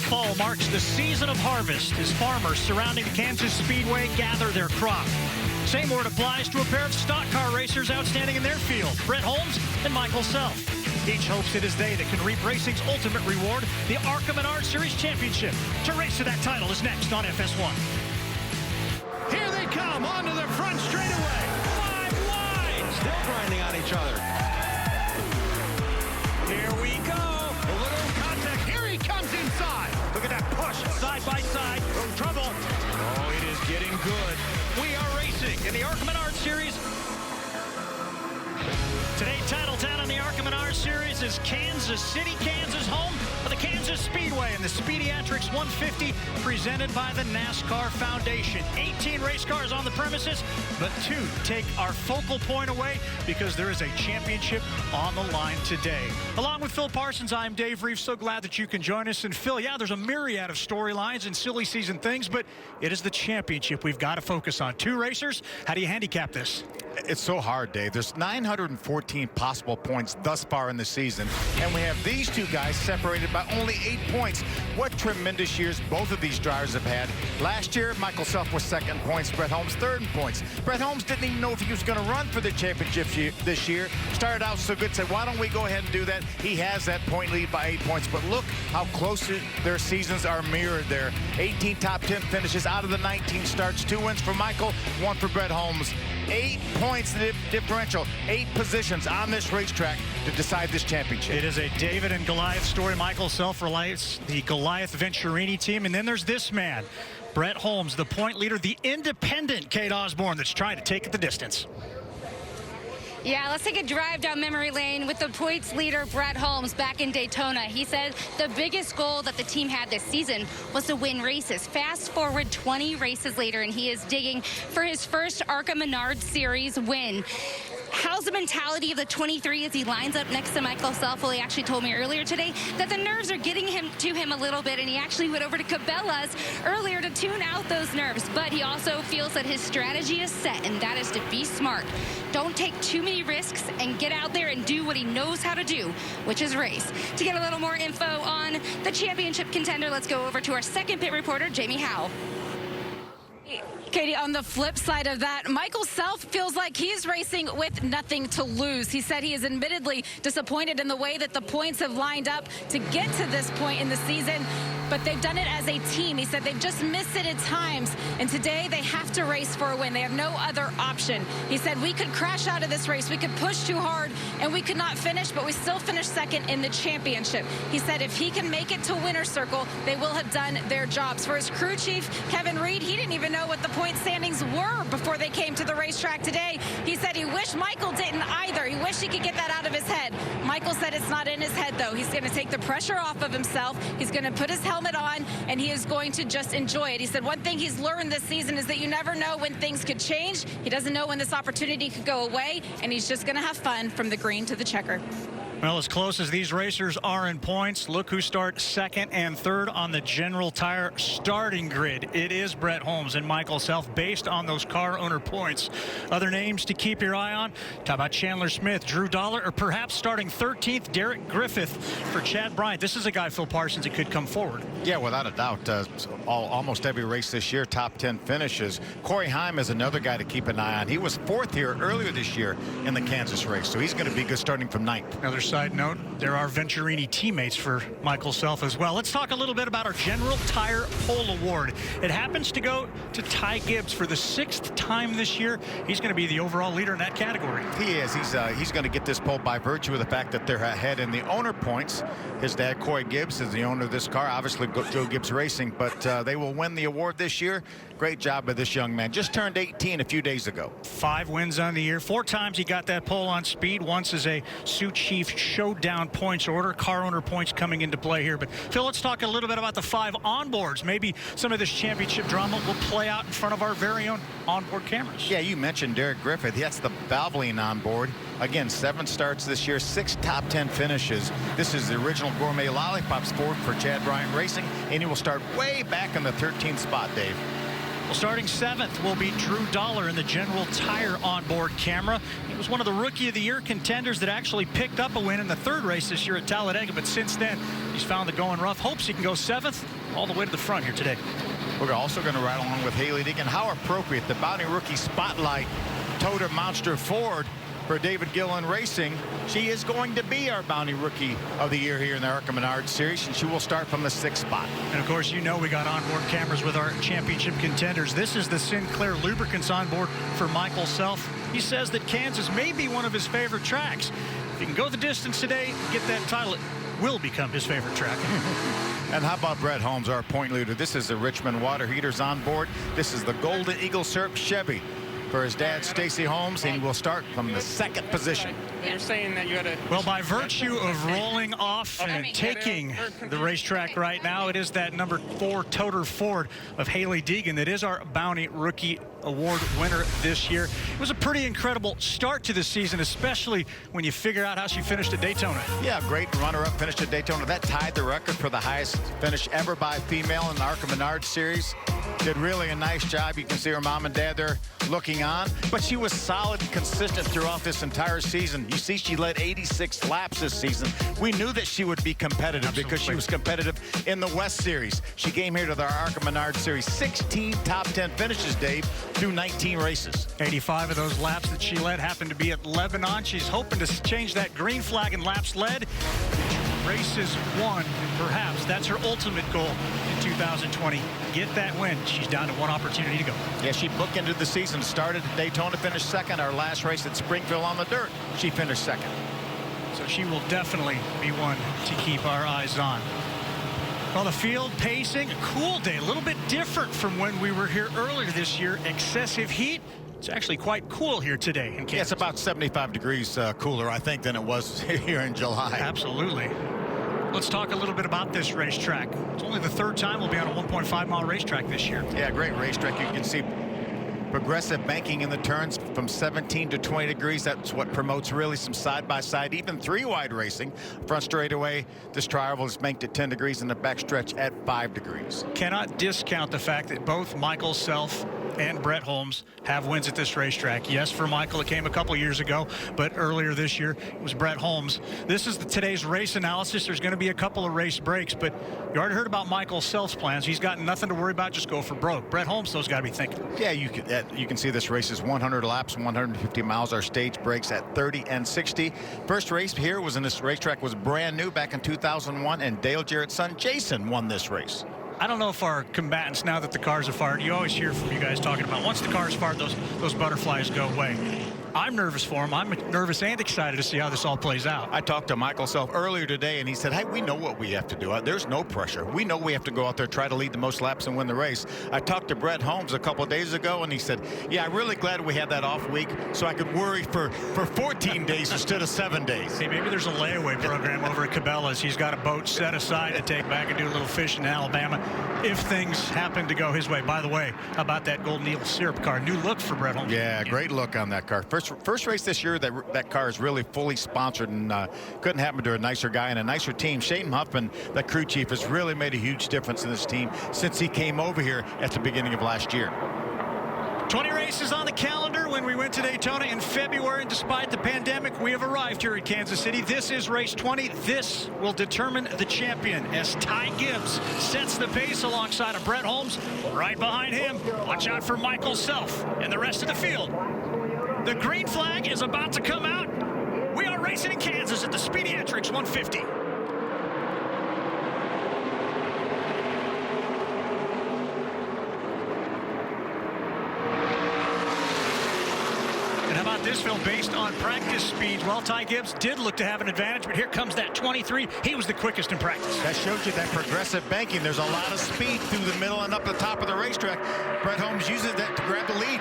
Fall marks the season of harvest as farmers surrounding the Kansas Speedway gather their crop. Same word applies to a pair of stock car racers outstanding in their field, Brett Holmes and Michael Self. Each hopes it is they that can reap racing's ultimate reward, the ARCA Menards Series Championship. To race to that title is next on FS1. Here they come onto the front straightaway. 5 wide. Still grinding on each other. Here we go. A little contact. Here he comes inside. Look at that push. Side by side. From trouble. Oh, it is getting good. We are racing in the ARCA Menards Series. Today, title town in the ARCA Menards Series is Kansas City, Kansas, home of the Kansas Speedway and the Speediatrics 150 presented by the NASCAR Foundation. 18 race cars on the premises, but 2 take our focal point away because there is a championship on the line today. Along with Phil Parsons, I'm Dave Reeves. So glad that you can join us. And Phil, yeah, there's a myriad of storylines and silly season things, but it is the championship we've got to focus on. 2 racers. How do you handicap this? It's so hard, Dave. There's 914 possible points thus far in the season, and we have these 2 guys separated by only 8 points. What tremendous years both of these drivers have had. Last year, Michael Self was 2nd in points, Brett Holmes 3rd in points. Brett Holmes didn't even know if he was going to run for the championship this year. Started out so good, said, why don't we go ahead and do that? He has that point lead by 8 points, but look how close their seasons are mirrored there. 18 top 10 finishes out of the 19 starts, 2 wins for Michael, 1 for Brett Holmes. 8 points differential, 8 positions on this racetrack to decide this championship. It is a David and Goliath story. Michael Self relies the Goliath Venturini team, and then there's this man, Brett Holmes, the point leader, the independent Kate Osborne that's trying to take it the distance. Yeah, let's take a drive down memory lane with the points leader, Brett Holmes, back in Daytona. He said the biggest goal that the team had this season was to win races. Fast forward 20 races later, and he is digging for his first ARCA Menards Series win. How's the mentality of the 23 as he lines up next to Michael Self? Well, he actually told me earlier today that the nerves are getting to him a little bit, and he actually went over to Cabela's earlier to tune out those nerves. But he also feels that his strategy is set, and that is to be smart. Don't take too many risks and get out there and do what he knows how to do, which is race. To get a little more info on the championship contender, let's go over to our second pit reporter, Jamie Howe. Katie, on the flip side of that, Michael Self feels like he's racing with nothing to lose. He said he is admittedly disappointed in the way that the points have lined up to get to this point in the season, but they've done it as a team. He said they've just missed it at times, and today they have to race for a win. They have no other option. He said we could crash out of this race, we could push too hard, and we could not finish, but we still finished 2nd in the championship. He said if he can make it to winner's circle, they will have done their jobs. For his crew chief, Kevin Reed, he didn't even know what the point standings were before they came to the racetrack today. He said he wished Michael didn't either. He wished he could get that out of his head. Michael said it's not in his head, though. He's going to take the pressure off of himself. He's going to put his helmet on, and he is going to just enjoy it. He said one thing he's learned this season is that you never know when things could change. He doesn't know when this opportunity could go away, and he's just going to have fun from the green to the checker. Well, as close as these racers are in points, look who starts 2nd and 3rd on the General Tire starting grid. It is Brett Holmes and Michael Self based on those car owner points. Other names to keep your eye on, talk about Chandler Smith, Drew Dollar, or perhaps starting 13th, Derek Griffith for Chad Bryant. This is a guy, Phil Parsons, that could come forward. Yeah, without a doubt. Almost every race this year, top 10 finishes. Corey Heim is another guy to keep an eye on. He was 4th here earlier this year in the Kansas race, so he's going to be good starting from 9th. Another side note, there are Venturini teammates for Michael Self as well. Let's talk a little bit about our General Tire Pole Award. It happens to go to Ty Gibbs for the 6th time this year. He's going to be the overall leader in that category. He is. He's going to get this pole by virtue of the fact that they're ahead in the owner points. His dad, Corey Gibbs, is the owner of this car. Obviously, Joe Gibbs Racing, but they will win the award this year. Great job by this young man. Just turned 18 a few days ago. 5 wins on the year. 4 times he got that pole on speed. Once as a Sioux Chief showdown points order. Car owner points coming into play here. But Phil, let's talk a little bit about the 5 onboards. Maybe some of this championship drama will play out in front of our very own onboard cameras. Yeah, you mentioned Derek Griffith. That's the Valvoline onboard. Again, 7 starts this year, 6 top 10 finishes. This is the original Gourmet Lollipops Ford for Chad Bryant Racing, and he will start way back in the 13th spot, Dave. Well, starting 7th will be Drew Dollar in the General Tire onboard camera. He was one of the Rookie of the Year contenders that actually picked up a win in the 3rd race this year at Talladega, but since then, he's found the going rough. Hopes he can go 7th all the way to the front here today. We're also going to ride along with Hailie Deegan. How appropriate, the Bounty Rookie Spotlight Toter Monster Ford for David Gillen Racing. She is going to be our Bounty Rookie of the Year here in the ARCA Menards series, and she will start from the 6th spot. And of course, you know we got onboard cameras with our championship contenders. This is the Sinclair Lubricants onboard for Michael Self. He says that Kansas may be one of his favorite tracks. If he can go the distance today, get that title, it will become his favorite track. And how about Brett Holmes, our point leader? This is the Richmond Water Heaters on board. This is the Golden Eagle Syrup Chevy for his dad, Stacy Holmes, and he will start from the 2nd position. You're saying that you got to... Well, by virtue of rolling off and taking the racetrack right now, it is that number 4 Toter Ford of Hailie Deegan that is our Bounty Rookie Award winner this year. It was a pretty incredible start to the season, especially when you figure out how she finished at Daytona. Yeah, great runner-up finish at Daytona. That tied the record for the highest finish ever by a female in the ARCA Menards series. Did really a nice job. You can see her mom and dad there looking on, but she was solid and consistent throughout this entire season. You see, she led 86 laps this season. We knew that she would be competitive because she was competitive in the West Series. She came here to the ARCA Menards Series, 16 top 10 finishes, Dave, through 19 races. 85 of those laps that she led happened to be at Lebanon. She's hoping to change that green flag in laps led. Races won, and perhaps that's her ultimate goal in 2020. Get that win. She's down to one opportunity to go. Yeah, she bookended the season, started at Daytona, finished 2nd. Our last race at Springfield on the dirt, she finished 2nd. So she will definitely be one to keep our eyes on. Well, the field pacing, a cool day, a little bit different from when we were here earlier this year. Excessive heat. It's actually quite cool here today in Kansas. Yeah, it's about 75 degrees cooler, I think, than it was here in July. Absolutely. Let's talk a little bit about this racetrack. It's only the 3rd time we'll be on a 1.5-mile racetrack this year. Yeah, great racetrack. You can see progressive banking in the turns from 17 to 20 degrees. That's what promotes really some side-by-side, even 3-wide racing. Front straightaway, this tri-oval is banked at 10 degrees and the backstretch at 5 degrees. Cannot discount the fact that both Michael Self and Brett Holmes have wins at this racetrack. Yes, for Michael, it came a couple years ago, but earlier this year, it was Brett Holmes. This is today's race analysis. There's going to be a couple of race breaks, but you already heard about Michael Self's plans. He's got nothing to worry about. Just go for broke. Brett Holmes, though's got to be thinking. Yeah, you can see this race is 100 laps, 150 miles. Our stage breaks at 30 and 60. First race here was in this racetrack was brand new back in 2001, and Dale Jarrett's son Jason won this race. I don't know if our combatants, now that the cars are fired, you always hear from you guys talking about once the car's fired, those butterflies go away. I'm nervous for him. I'm nervous and excited to see how this all plays out. I talked to Michael Self earlier today, and he said, hey, we know what we have to do. There's no pressure. We know we have to go out there, try to lead the most laps and win the race. I talked to Brett Holmes a couple of days ago, and he said, yeah, I'm really glad we had that off week so I could worry for 14 days instead of 7 days. Hey, maybe there's a layaway program over at Cabela's. He's got a boat set aside to take back and do a little fishing in Alabama if things happen to go his way. By the way, how about that Golden Eagle Syrup car? New look for Brett Holmes. Yeah, great look on that car. First race this year that car is really fully sponsored, and couldn't happen to a nicer guy and a nicer team. Shane Huffman, the crew chief, has really made a huge difference in this team since he came over here at the beginning of last year. 20 races on the calendar when we went to Daytona in February, and despite the pandemic, we have arrived here at Kansas City. This is race 20. This will determine the champion as Ty Gibbs sets the pace alongside of Brett Holmes. Right behind him, watch out for Michael Self and the rest of the field. The green flag is about to come out. We are racing in Kansas at the Speedway 150. And how about this, Phil? Based on practice speeds, well, Ty Gibbs did look to have an advantage, but here comes that 23. He was the quickest in practice. That shows you that progressive banking. There's a lot of speed through the middle and up the top of the racetrack. Brett Holmes uses that to grab the lead.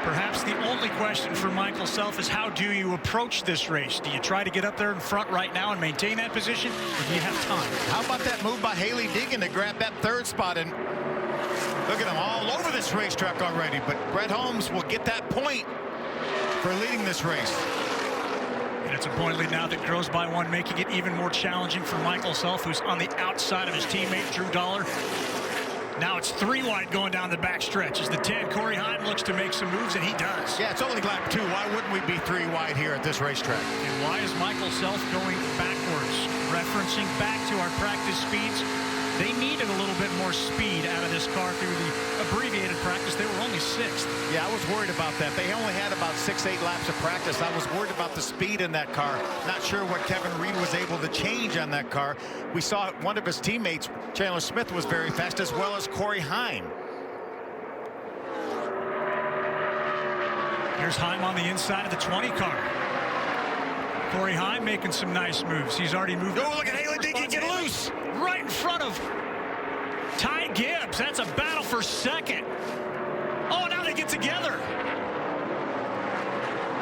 Perhaps the only question for Michael Self is how do you approach this race? Do you try to get up there in front right now and maintain that position, or do you have time? How about that move by Hailie Deegan to grab that 3rd spot? And look at him all over this racetrack already. But Brett Holmes will get that point for leading this race. And it's a point lead now that grows by 1, making it even more challenging for Michael Self, who's on the outside of his teammate Drew Dollar. Now it's 3 wide going down the back stretch as the 10. Corey Heim looks to make some moves, and he does. Yeah, it's only lap 2. Why wouldn't we be 3 wide here at this racetrack? And why is Michael Self going backwards? Referencing back to our practice speeds, they needed a little bit more speed out of this car through the abbreviated practice. They were only 6th. Yeah, I was worried about that. They only had about 6-8 laps of practice. I was worried about the speed in that car. Not sure what Kevin Reed was able to change on that car. We saw one of his teammates, Chandler Smith, was very fast, as well as Corey Heim. Here's Heim on the inside of the 20 car. Corey Heim making some nice moves. He's already moved. Oh, look at Haley Deegan get loose. Right in front of Ty Gibbs. That's a battle for second. Oh, now they get together.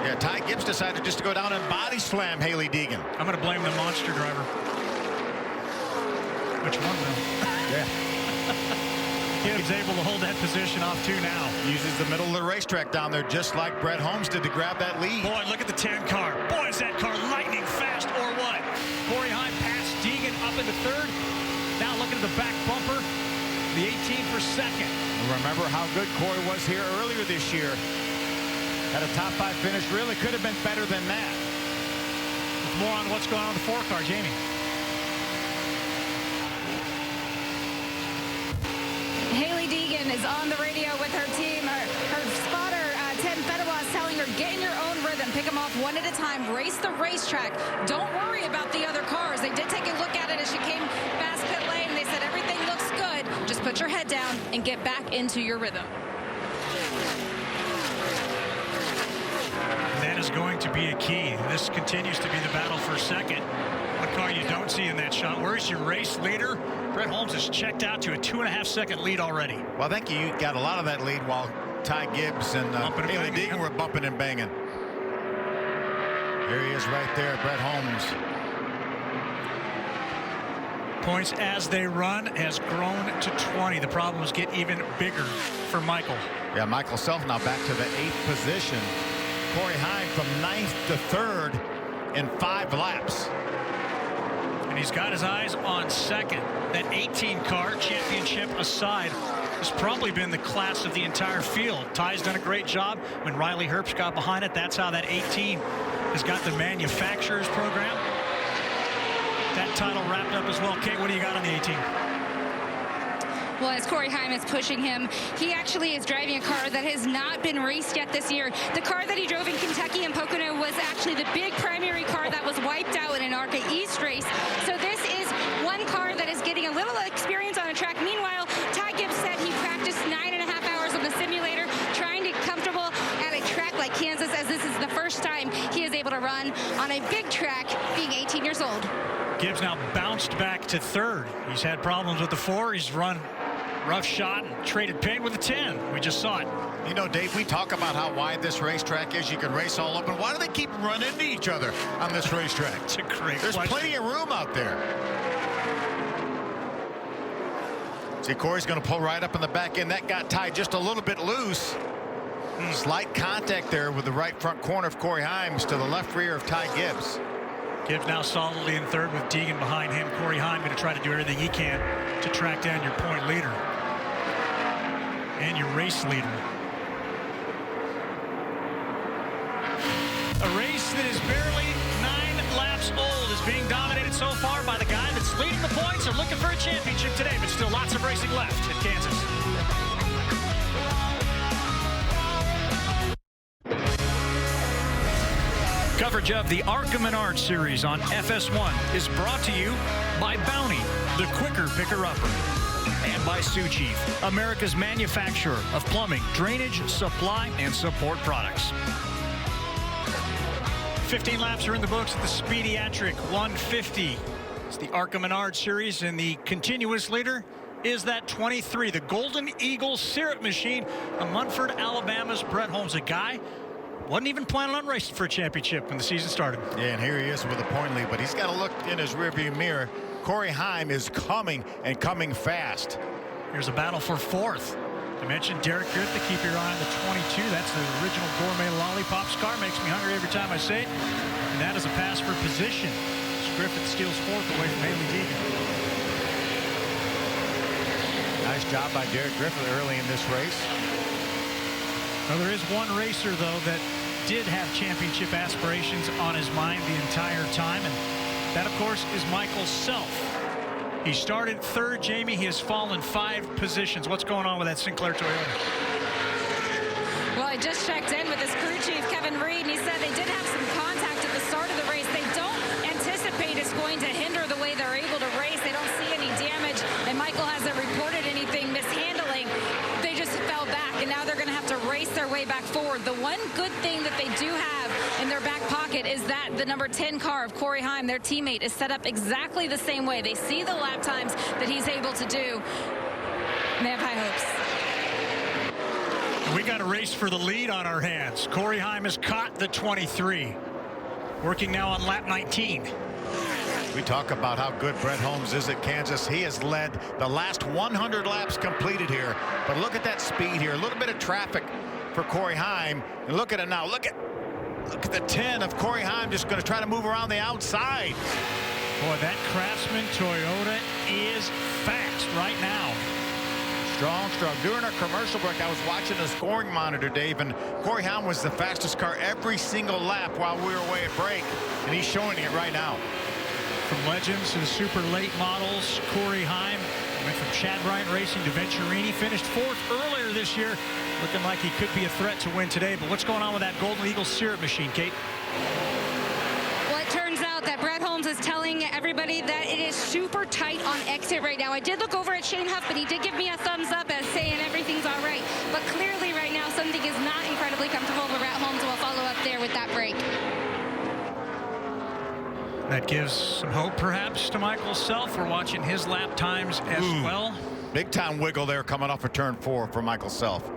Yeah, Ty Gibbs decided just to go down and body slam Haley Deegan. I'm going to blame the monster driver. Which one, though? Yeah. Gibbs able to hold that position off 2 now. Uses the middle of the racetrack down there, just like Brett Holmes did to grab that lead. Boy, look at the 10 car. Boy, is that car lightning fast or what? Corey Heim passed Deegan up into 3rd. Now looking at the back bumper. The 18 for 2nd. Remember how good Corey was here earlier this year. Had a top 5 finish. Really could have been better than that. With more on what's going on with the 4 car, Jamie. Haley Deegan is on the radio with her team. Her spotter, Tim Fedwa, is telling her, get in your own rhythm. Pick them off one at a time. Race the racetrack. Don't worry about the other cars. They did take a look at it as she came past pit lane. They said everything looks good. Just put your head down and get back into your rhythm. That is going to be a key. This continues to be the battle for second. What car you don't see in that shot? Where's your race leader? Brett Holmes has checked out to a 2.5-second lead already. Well, I think you got a lot of that lead while Ty Gibbs and Haley Deegan were bumping and banging. There he is right there, Brett Holmes. Points as they run has grown to 20. The problems get even bigger for Michael. Yeah, Michael Self now back to the 8th position. Corey Heim from 9th to 3rd in 5 laps. And he's got his eyes on second. That 18 car, championship aside, has probably been the class of the entire field. Ty's done a great job. When Riley Herbst got behind it, that's how that 18 has got the manufacturer's program. That title wrapped up as well. Kate, what do you got on the 18? Well, as Corey Heim is pushing him, he actually is driving a car that has not been raced yet this year. The car that he drove in Kentucky and Pocono was actually the big primary car that was wiped out in an ARCA East race. So this is one car that is getting a little experience on a track. Meanwhile, Ty Gibbs said he practiced 9.5 hours on the simulator, trying to get comfortable at a track like Kansas, as this is the first time he is able to run on a big track, being 18 years old. Gibbs now bounced back to 3rd. He's had problems with the 4. He's run rough shot and traded paint with the 10. We just saw it. You know, Dave, we talk about how wide this racetrack is. You can race all open. Why do they keep running into each other on this racetrack? It's a great There's question. plenty of room out there. See, Corey's going to pull right up in the back end. That got Ty just a little bit loose. Slight contact there with the right front corner of Corey Himes to the left rear of Ty Gibbs. Gibbs now solidly in 3rd with Deegan behind him. Corey Heim going to try to do everything he can to track down your point leader and your race leader. A race that is barely 9 laps old is being dominated so far by the guy that's leading the points and looking for a championship today, but still lots of racing left at Kansas. Coverage of the ARCA Menards series on FS1 is brought to you by Bounty, the quicker picker-upper, and by Sioux Chief, America's manufacturer of plumbing, drainage, supply, and support products. 15 laps are in the books at the Speediatric 150. It's the ARCA Menards series, and the continuous leader is that 23, the Golden Eagle syrup machine of Munford, Alabama's Brett Holmes, a guy wasn't even planning on racing for a championship when the season started. Yeah, and here he is with a point lead, but he's got to look in his rearview mirror. Corey Heim is coming and coming fast. Here's a battle for 4th. I mentioned Derek Griffith, keep your eye on the 22. That's the original Gourmet Lollipops car. Makes me hungry every time I say it. And that is a pass for position. Griffith steals 4th away from Haley Deegan. Nice job by Derek Griffith early in this race. Well, there is one racer, though, that did have championship aspirations on his mind the entire time, and that, of course, is Michael Self. He started third, Jamie. He has fallen 5 positions. What's going on with that Sinclair Toyota? Well, I just checked in with his crew chief, Kevin Reed, and he said they did have some contact at the start of the race. They don't anticipate it's going to hinder the way they're able to race. They don't see any damage, and Michael hasn't reported anything mishandling. They just fell back, and now they're going to have to race their way back forward. The one good thing that they do have in their back pocket is that the number 10 car of Corey Heim, their teammate, is set up exactly the same way. They see the lap times that he's able to do, and they have high hopes. We got a race for the lead on our hands. Corey Heim has caught the 23. Working now on lap 19. We talk about how good Brett Holmes is at Kansas. He has led the last 100 laps completed here. But look at that speed here. A little bit of traffic for Corey Heim. And look at it now. Look at the 10 of Corey Heim just going to try to move around the outside. Boy, that Craftsman Toyota is fast right now. Strong. During our commercial break, I was watching the scoring monitor, Dave, and Corey Heim was the fastest car every single lap while we were away at break, and he's showing it right now. From legends to the super late models, Corey Heim went from Chad Bryant Racing to Venturini, finished 4th earlier this year, looking like he could be a threat to win today. But what's going on with that Golden Eagle syrup machine, Kate? Well, it turns out that Brett Holmes is telling everybody that it is super tight on exit right now. I did look over at Shane Huff, but he did give me a thumbs up as saying everything's all right. But clearly right now something is not incredibly comfortable, but Brett Holmes will follow up there with that break. That gives some hope perhaps to Michael Self. We're watching his lap times as well. Big time wiggle there coming off of turn 4 for Michael Self.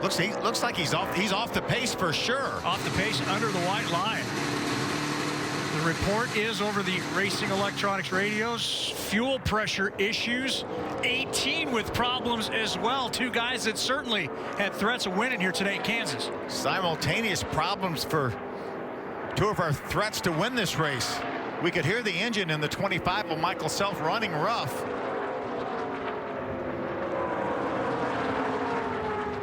Looks like he's off the pace for sure. Off the pace under the white line. The report is over the Racing Electronics radios. Fuel pressure issues. 18 with problems as well. 2 guys that certainly had threats of winning here today in Kansas. Simultaneous problems for 2 of our threats to win this race. We could hear the engine in the 25 of Michael Self running rough.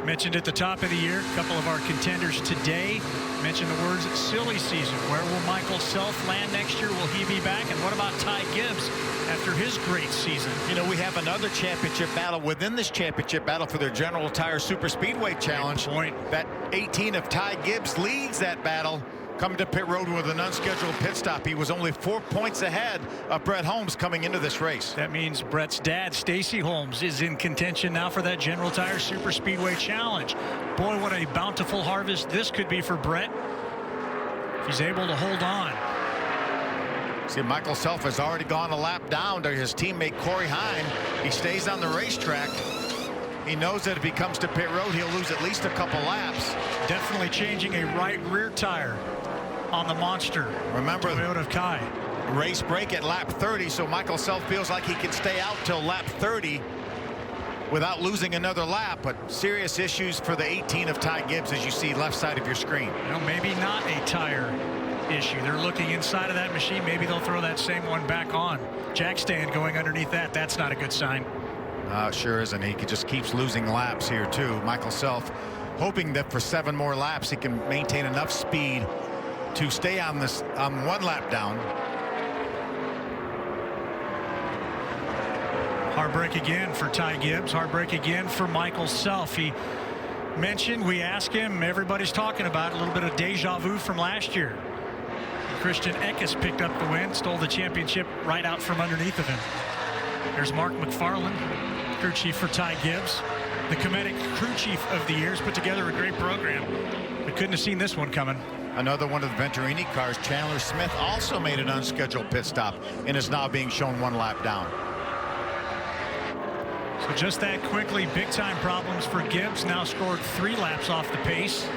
Mentioned at the top of the year, a couple of our contenders today mentioned the words silly season. Where will Michael Self land next year? Will he be back? And what about Ty Gibbs after his great season? You know, we have another championship battle within this championship battle for their General Tire Super Speedway Challenge. That 18 of Ty Gibbs leads that battle. Coming to pit road with an unscheduled pit stop. He was only 4 points ahead of Brett Holmes coming into this race. That means Brett's dad, Stacy Holmes, is in contention now for that General Tire Super Speedway Challenge. Boy, what a bountiful harvest this could be for Brett if he's able to hold on. See, Michael Self has already gone a lap down to his teammate Corey Heim. He stays on the racetrack. He knows that if he comes to pit road, he'll lose at least a couple laps. Definitely changing a right rear tire on the monster. Remember, Toyota Kai. Race break at lap 30, so Michael Self feels like he can stay out till lap 30 without losing another lap. But serious issues for the 18 of Ty Gibbs, as you see left side of your screen. You know, maybe not a tire issue. They're looking inside of that machine. Maybe they'll throw that same one back on. Jack stand going underneath that. That's not a good sign. Sure isn't. He just keeps losing laps here too. Michael Self hoping that for 7 more laps he can maintain enough speed to stay on this 1 lap down. Heartbreak again for Ty Gibbs. Heartbreak again for Michael Self. He mentioned, we asked him, everybody's talking about a little bit of deja vu from last year. Christian Eckes picked up the win, stole the championship right out from underneath of him. There's Mark McFarland, crew chief for Ty Gibbs. The Cometic crew chief of the year, has put together a great program. We couldn't have seen this one coming. Another one of the Venturini cars, Chandler Smith, also made an unscheduled pit stop and is now being shown 1 lap down. So just that quickly, big time problems for Gibbs. Now scored 3 laps off the pace,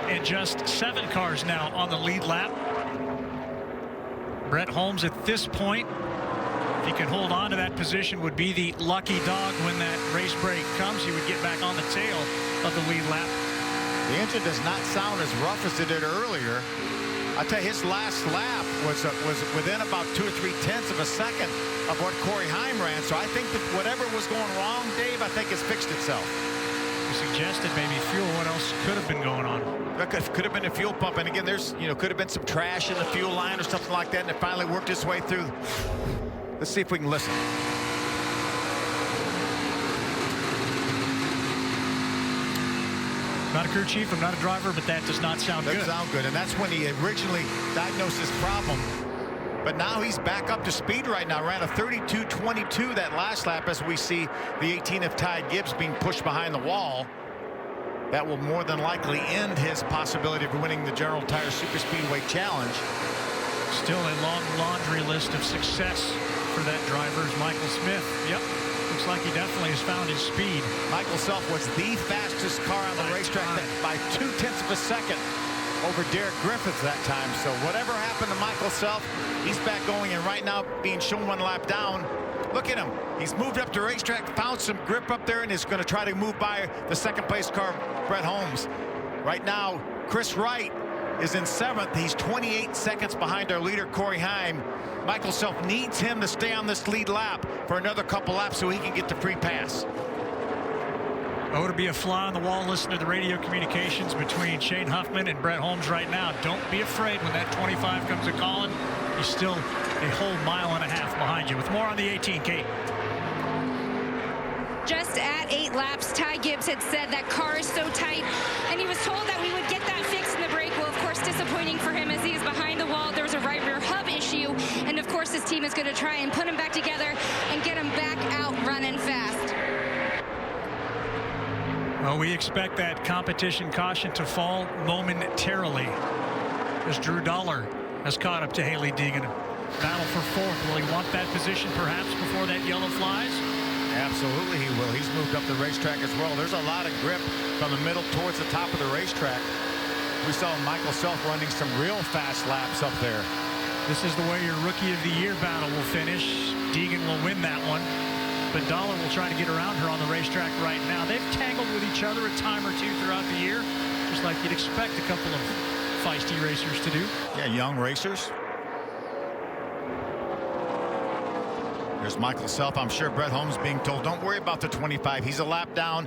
and just 7 cars now on the lead lap. Brett Holmes at this point, if he can hold on to that position, would be the lucky dog when that race break comes. He would get back on the tail of the lead lap. The engine does not sound as rough as it did earlier. I tell you, his last lap was within about 2 or 3 tenths of a second of what Corey Heim ran. So I think that whatever was going wrong, Dave, I think it's fixed itself. You suggested maybe fuel. What else could have been going on? Could have been a fuel pump, and again, there's could have been some trash in the fuel line or something like that, and it finally worked its way through. Let's see if we can listen. Not a crew chief, I'm not a driver, but that does not sound good. Doesn't sound good, and that's when he originally diagnosed this problem. But now he's back up to speed right now. Ran a 32.22 that last lap, as we see the 18 of Ty Gibbs being pushed behind the wall. That will more than likely end his possibility of winning the General Tire Super Speedway Challenge. Still a long laundry list of success for that driver is Michael Smith. Yep, looks like he definitely has found his speed. Michael Self was the fastest car on the racetrack by 0.2 of a second over Derek Griffith that time. So whatever happened to Michael Self, he's back going, and right now being shown one lap down. Look at him. He's moved up the racetrack, found some grip up there, and is going to try to move by the second place car, Brett Holmes. Right now, Chris Wright is in 7th. He's 28 seconds behind our leader, Corey Heim. Michael Self needs him to stay on this lead lap for another couple laps so he can get the free pass. Oh, to be a fly on the wall, listen to the radio communications between Shane Huffman and Brett Holmes right now. Don't be afraid when that 25 comes a-calling. He's still a whole mile and a half behind you. With more on the 18, Kate. Just at 8 laps, Ty Gibbs had said that car is so tight, and he was told that we would get that fixed in the break. Well, of course, disappointing for him as he is behind the wall. There was a right rear hub issue, and of course, his team is going to try and put him back together and get him back out running fast. Well, we expect that competition caution to fall momentarily as Drew Dollar has caught up to Haley Deegan. Battle for 4th. Will he want that position perhaps before that yellow flies? Absolutely he will. He's moved up the racetrack as well. There's a lot of grip from the middle towards the top of the racetrack. We saw Michael Self running some real fast laps up there. This is the way your Rookie of the Year battle will finish. Deegan will win that one, but Dollar will try to get around her on the racetrack right now. They've tangled with each other a time or two throughout the year, just like you'd expect a couple of feisty racers to do. Yeah, young racers. There's Michael Self. I'm sure Brett Holmes being told, don't worry about the 25. He's a lap down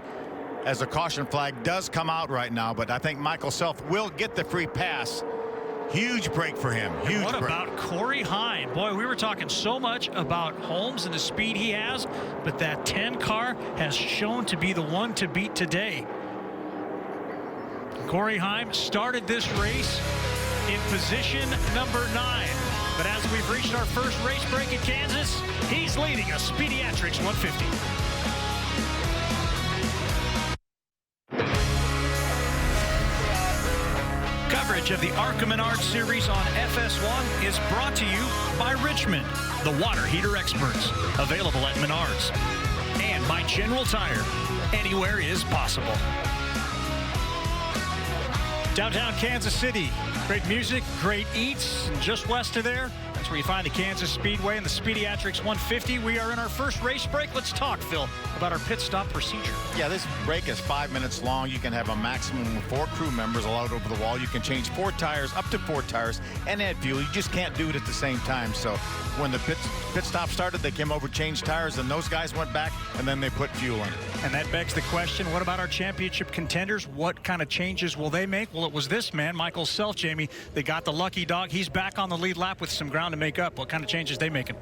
as a caution flag does come out right now, but I think Michael Self will get the free pass. Huge break for him. Huge break. What break. about Corey Heim? Boy, we were talking so much about Holmes and the speed he has, but that 10 car has shown to be the one to beat today. Corey Heim started this race in position number 9. But as we've reached our first race break in Kansas, he's leading a Speediatrics 150. Coverage of the ARCA Menards series on FS1 is brought to you by Richmond, the water heater experts. Available at Menards. And by General Tire. Anywhere is possible. Downtown Kansas City. Great music, great eats, and just west of there, that's where you find the Kansas Speedway and the Speediatrics 150. We are in our first race break. Let's talk, Phil, about our pit stop procedure. Yeah, this break is 5 minutes long. You can have a maximum of 4 crew members allowed over the wall. You can change 4 tires, up to 4 tires, and add fuel. You just can't do it at the same time. So when the pit stop started, they came over, changed tires, and those guys went back, and then they put fuel in. And that begs the question, what about our championship contenders? What kind of changes will they make? Well, it was this man, Michael Self, Jamie. They got the lucky dog. He's back on the lead lap with some ground to make up. What kind of changes they making?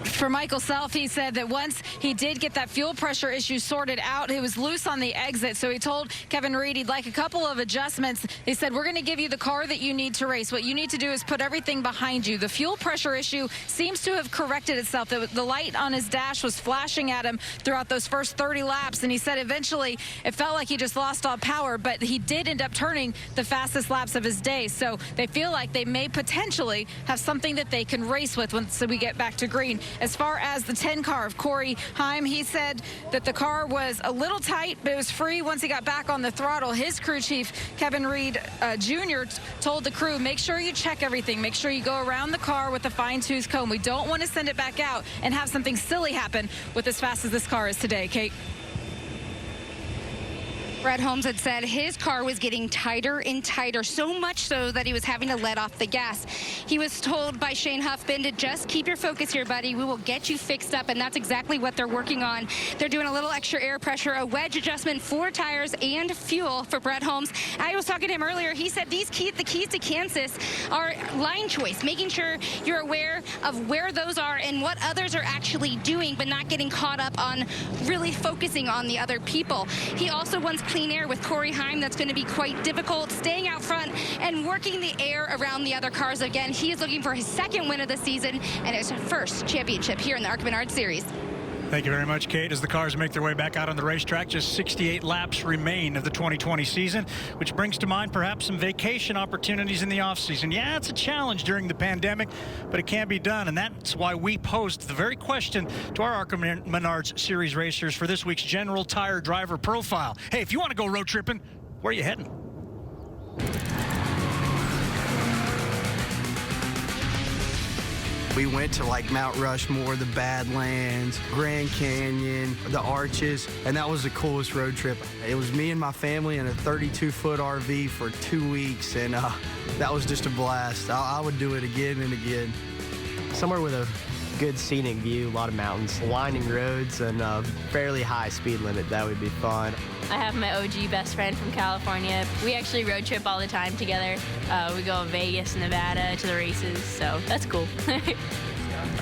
For Michael Self, he said that once he did get that fuel pressure issue sorted out, it was loose on the exit. So he told Kevin Reed he'd like a couple of adjustments. He said, we're going to give you the car that you need to race. What you need to do is put everything behind you. The fuel pressure issue seems to have corrected itself. The light on his dash was flashing at him throughout those first 30 laps. And he said eventually it felt like he just lost all power, but he did end up turning the fastest laps of his day. So they feel like they may potentially have something that they can race with once we get back to green. As far as the 10 car of Corey Heim, he said that the car was a little tight, but it was free once he got back on the throttle. His crew chief, Kevin Reed Jr., told the crew, make sure you check everything. Make sure you go around the car with a fine-tooth comb. We don't want to send it back out and have something silly happen with as fast as this car is today. Kate? Brett Holmes had said his car was getting tighter and tighter, so much so that he was having to let off the gas. He was told by Shane Huffman to just keep your focus here, buddy. We will get you fixed up, and that's exactly what they're working on. They're doing a little extra air pressure, a wedge adjustment for tires and fuel for Brett Holmes. I was talking to him earlier. He said the keys to Kansas are line choice, making sure you're aware of where those are and what others are actually doing, but not getting caught up on really focusing on the other people. He also wants clean air with Corey Heim. That's going to be quite difficult, staying out front and working the air around the other cars again. He is looking for his second win of the season and his first championship here in the ARCA Menards Series. Thank you very much, Kate. As the cars make their way back out on the racetrack, just 68 laps remain of the 2020 season, which brings to mind perhaps some vacation opportunities in the offseason. Yeah, it's a challenge during the pandemic, but it can be done, and that's why we posed the very question to our ARCA Menards Series racers for this week's General Tire Driver Profile. Hey, if you want to go road tripping, where are you heading? We went to like Mount Rushmore, the Badlands, Grand Canyon, the Arches, and that was the coolest road trip. It was me and my family in a 32-foot RV for 2 weeks, and that was just a blast. I would do it again and again. Somewhere with a good scenic view, a lot of mountains, winding roads, and a fairly high speed limit. That would be fun. I have my OG best friend from California. We actually road trip all the time together. We go to Vegas, Nevada to the races, so that's cool.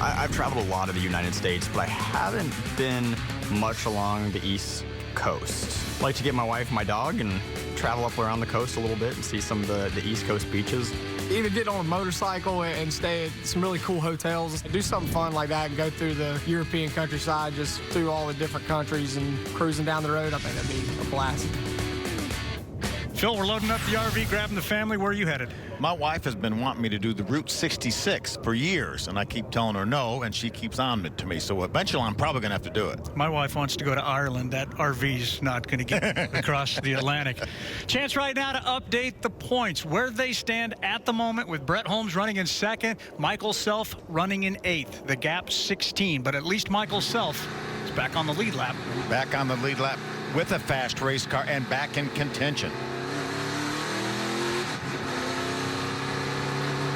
I've traveled a lot of the United States, but I haven't been much along the East Coast. I like to get my wife and my dog and travel up around the coast a little bit and see some of the East Coast beaches. Either get on a motorcycle and stay at some really cool hotels, do something fun like that and go through the European countryside, just through all the different countries and cruising down the road. I think that'd be a blast. Phil, we're loading up the RV, grabbing the family. Where are you headed? My wife has been wanting me to do the Route 66 for years, and I keep telling her no, and she keeps on it to me. So eventually I'm probably going to have to do it. My wife wants to go to Ireland. That RV's not going to get across the Atlantic. Chance right now to update the points, where they stand at the moment with Brett Holmes running in second, Michael Self running in eighth. The gap 16, but at least Michael Self is back on the lead lap. Back on the lead lap with a fast race car and back in contention.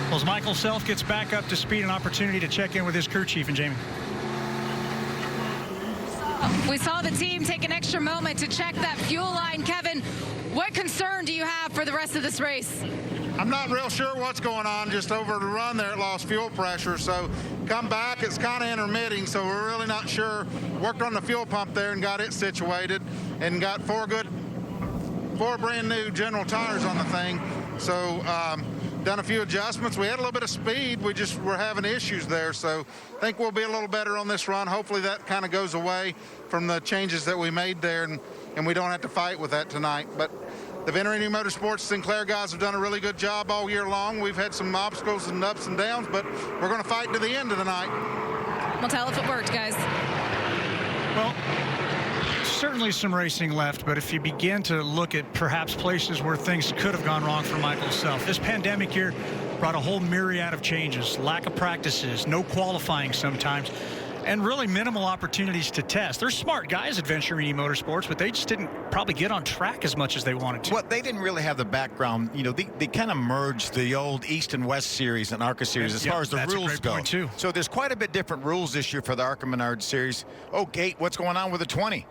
Well, as Michael Self gets back up to speed, an opportunity to check in with his crew chief and Jamie. We saw the team take an extra moment to check that fuel line. Kevin, what concern do you have for the rest of this race? I'm not real sure what's going on. Just over the run there, it lost fuel pressure. So come back, it's kind of intermitting. So we're really not sure. Worked on the fuel pump there and got it situated and got four brand new General tires on the thing. So done a few adjustments. We had a little bit of speed. We just were having issues there. So I think we'll be a little better on this run. Hopefully that kind of goes away from the changes that we made there, and we don't have to fight with that tonight. But the Venturini Motorsports Sinclair guys have done a really good job all year long. We've had some obstacles and ups and downs, but we're going to fight to the end of the night. We'll tell if it worked, guys. Well, certainly some racing left, but if you begin to look at perhaps places where things could have gone wrong for Michael Self, this pandemic year brought a whole myriad of changes, lack of practices, no qualifying sometimes, and really minimal opportunities to test. They're smart guys at Venturini Motorsports, but they just didn't probably get on track as much as they wanted to. Well, they didn't really have the background. You know, they kind of merged the old East and West series and ARCA series as far as the rules go. Too. So there's quite a bit different rules this year for the ARCA Menards series. Oh, Kate, what's going on with the 20?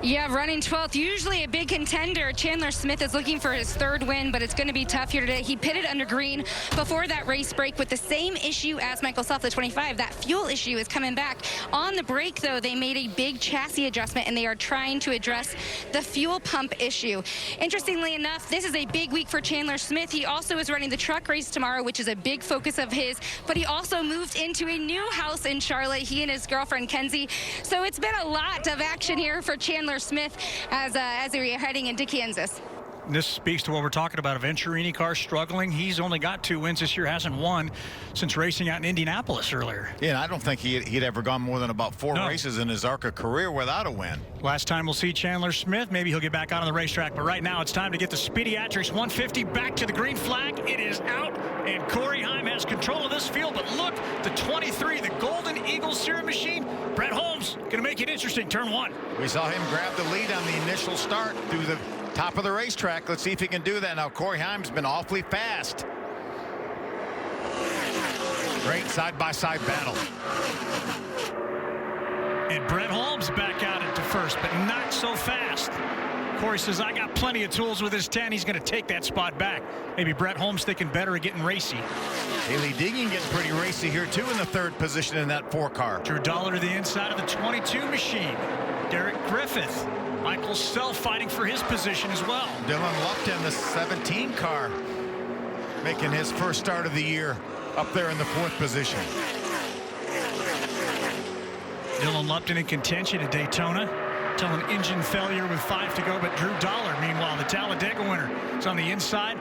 Yeah, running 12th, usually a big contender. Chandler Smith is looking for his third win, but it's going to be tough here today. He pitted under green before that race break with the same issue as Michael Self, the 25. That fuel issue is coming back. On the break, though, they made a big chassis adjustment, and they are trying to address the fuel pump issue. Interestingly enough, this is a big week for Chandler Smith. He also is running the truck race tomorrow, which is a big focus of his, but he also moved into a new house in Charlotte, he and his girlfriend, Kenzie. So it's been a lot of action here for Chandler Smith as we are heading into Kansas. This speaks to what we're talking about. A Venturini car struggling. He's only got 2 wins this year, hasn't won since racing out in Indianapolis earlier. Yeah, and I don't think he'd ever gone more than about 4 races in his ARCA career without a win. Last time we'll see Chandler Smith. Maybe he'll get back out on the racetrack, but right now it's time to get the Speediatrics 150 back to the green flag. It is out, and Corey Heim has control of this field, but look, the 23, the Golden Eagle Serum machine, Brett Holmes going to make it in. interesting. Turn 1. We saw him grab the lead on the initial start through the top of the racetrack. Let's see if he can do that. Now, Corey Heim's been awfully fast. Great side-by-side battle. And Brett Holmes back out into first, but not so fast. Corey says, I got plenty of tools with his 10. He's going to take that spot back. Maybe Brett Holmes thinking better of getting racy. Haley Deegan getting pretty racy here, too, in the third position in that 4-car. Drew Dollar to the inside of the 22 machine. Derek Griffith. Michael Self fighting for his position as well. Dylan Lupton, the 17 car, making his first start of the year up there in the 4th position. Dylan Lupton in contention at Daytona. Till an engine failure with 5 to go, but Drew Dollar, meanwhile, the Talladega winner, is on the inside.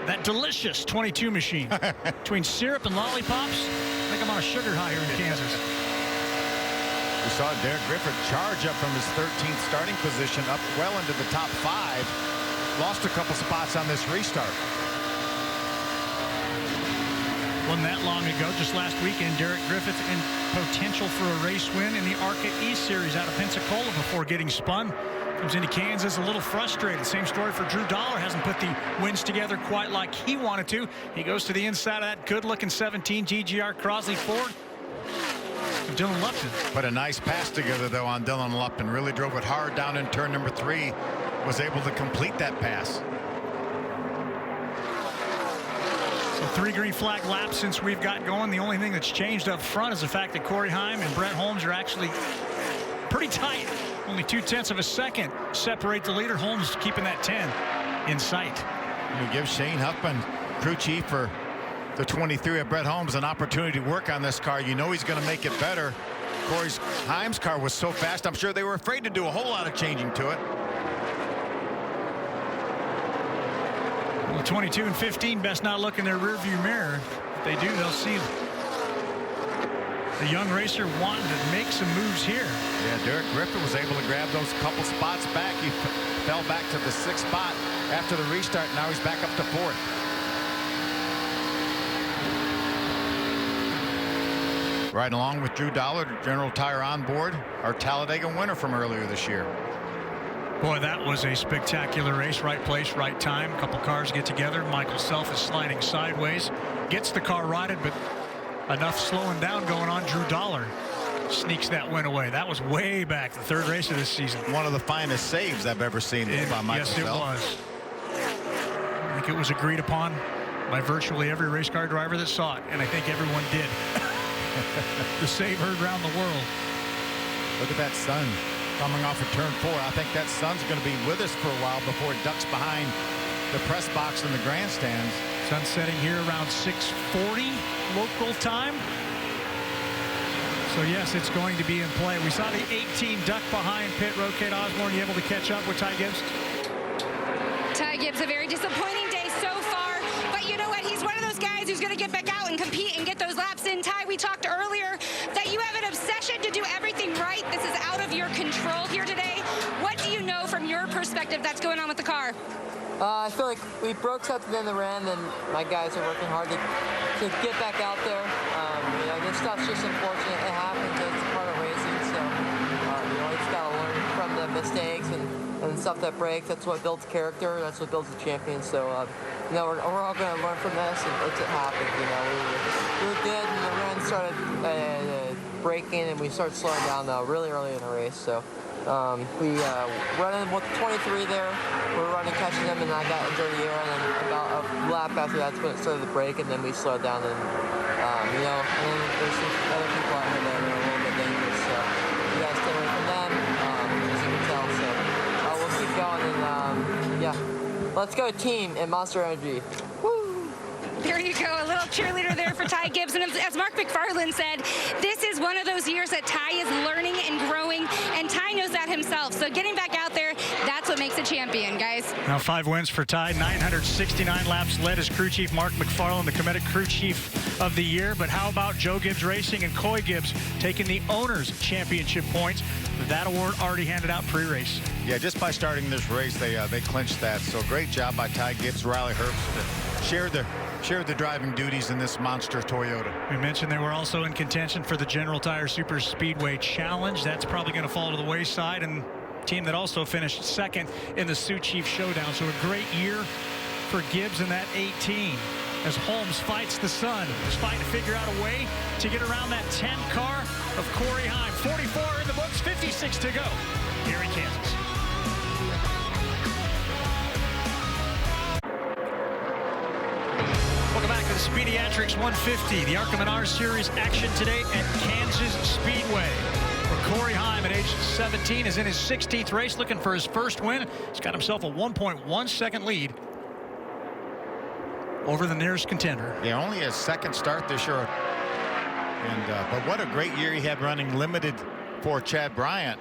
That delicious 22 machine. Between syrup and lollipops, I think I'm on a sugar high here in Kansas. We saw Derek Griffith charge up from his 13th starting position up well into the top 5. Lost a couple spots on this restart. Wasn't that long ago, just last weekend, Derek Griffith in potential for a race win in the ARCA East Series out of Pensacola before getting spun. Comes into Kansas a little frustrated. Same story for Drew Dollar. Hasn't put the wins together quite like he wanted to. He goes to the inside of that good-looking 17 GGR Crosley Ford. Dylan Lupton. Put a nice pass together, though, on Dylan Lupton. Really drove it hard down in turn number 3. Was able to complete that pass. So 3 green flag laps since we've got going. The only thing that's changed up front is the fact that Corey Heim and Brett Holmes are actually pretty tight. Only 0.2 of a second separate the leader. Holmes keeping that 10 in sight. We give Shane Huffman, crew chief for the 23 of Brett Holmes, an opportunity to work on this car. You know he's going to make it better. Corey Heim's car was so fast, I'm sure they were afraid to do a whole lot of changing to it. Well, 22 and 15 best not look in their rearview mirror. If they do, they'll see the young racer wanting to make some moves here. Yeah, Derek Griffith was able to grab those couple spots back. He fell back to the 6th spot after the restart. Now he's back up to 4th. Right along with Drew Dollar, General Tire on board, our Talladega winner from earlier this year. Boy, that was a spectacular race. Right place, right time. A couple cars get together. Michael Self is sliding sideways. Gets the car righted, but enough slowing down going on. Drew Dollar sneaks that win away. That was way back, the 3rd race of this season. One of the finest saves I've ever seen by Michael Self. Yes, it was. I think it was agreed upon by virtually every race car driver that saw it, and I think everyone did. The save heard around the world. Look at that sun coming off of turn 4. I think that sun's going to be with us for a while before it ducks behind the press box in the grandstands. Sun setting here around 6:40 local time. So yes, it's going to be in play. We saw the 18 duck behind pit road. Kate Osborne, you able to catch up with Ty Gibbs? Ty Gibbs, a very disappointing day so far, but you know what? He's one of those guys who's going to get back out and compete and get those laps in. Ty, we talked earlier that you have an obsession to do everything right. This is out of your control here today. What do you know from your perspective that's going on with the car? I feel like we broke something in the run, and my guys are working hard to get back out there. You know, this stuff's just unfortunate. It happens. It's part of racing, so you know, it's got to learn from the mistakes and stuff that breaks. That's what builds character. That's what builds a champion. So you know, we're all going to learn from this, and it happened. You know, we were good, and the run started breaking, and we started slowing down really early in the race. So. We running with 23 there. We were running, catching them, and I got into the air. And then about a lap after that's when it started to break, and then we slowed down. And you know, and then there's some other people out here that are a little bit dangerous. So we gotta stay away from them, as you can tell. So we'll keep going, and yeah, let's go team and Monster Energy. There you go, a little cheerleader there for Ty Gibbs. And as Mark McFarland said, this is one of those years that Ty is learning and growing, and Ty knows that himself. So getting back out there, that's what makes a champion, guys. Now 5 wins for Ty, 969 laps led as crew chief Mark McFarland, the committed crew chief of the year. But how about Joe Gibbs Racing and Coy Gibbs taking the Owners Championship points? That award already handed out pre-race. Yeah, just by starting this race, they clinched that. So great job by Ty Gibbs, Riley Herbst to shared the driving duties in this monster Toyota. We mentioned they were also in contention for the General Tire Super Speedway Challenge. That's probably going to fall to the wayside, and team that also finished second in the Sioux Chief Showdown. So a great year for Gibbs in that 18 as Holmes fights the sun. He's fighting to figure out a way to get around that 10 car of Corey Heim. 44 in the books, 56 to go here in Kansas. Welcome back to the Speediatrics 150, the ARCA Menards Series action today at Kansas Speedway. Where Corey Heim at age 17 is in his 16th race, looking for his first win. He's got himself a 1.1 second lead over the nearest contender. Yeah, only his second start this year. But what a great year he had running limited for Chad Bryant.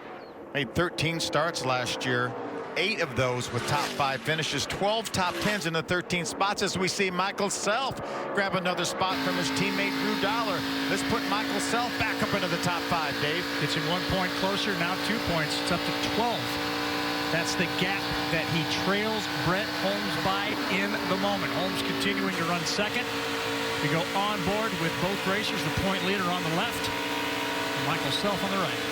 Made 13 starts last year. 8 of those with top 5 finishes, 12 top 10s in the 13 spots as we see Michael Self grab another spot from his teammate Drew Dollar. Let's put Michael Self back up into the top 5, Dave. Gets him 1 point closer, now 2 points. It's up to 12. That's the gap that he trails Brett Holmes by in the moment. Holmes continuing to run second. We go on board with both racers, the point leader on the left, and Michael Self on the right.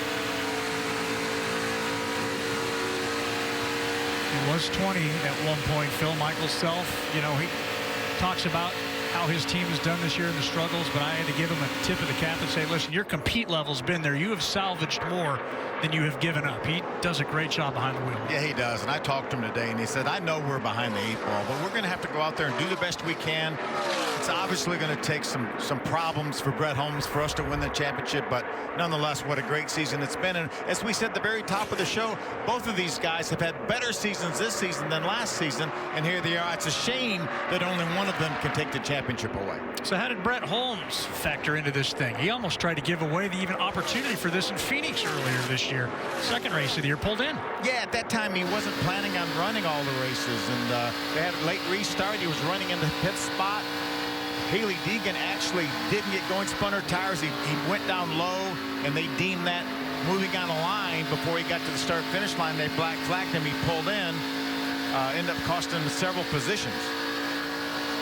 He was 20 at one point, Phil. Michael Self, you know, he talks about how his team has done this year in the struggles, but I had to give him a tip of the cap and say, listen, your compete level's been there. You have salvaged more than you have given up. He does a great job behind the wheel. Yeah, he does. And I talked to him today, and he said, I know we're behind the 8 ball, but we're going to have to go out there and do the best we can. It's obviously going to take some problems for Brett Holmes for us to win the championship, but nonetheless, what a great season it's been. And as we said at the very top of the show, both of these guys have had better seasons this season than last season, and here they are. It's a shame that only one of them can take the championship away. So how did Brett Holmes factor into this thing? He almost tried to give away the even opportunity for this in Phoenix earlier this year. Second race of the year, pulled in. Yeah, at that time he wasn't planning on running all the races, and they had a late restart. He was running in the pit spot. Haley Deegan actually didn't get going, spun her tires. He went down low, and they deemed that moving on the line before he got to the start-finish line. They black flagged him. He pulled in, ended up costing him several positions.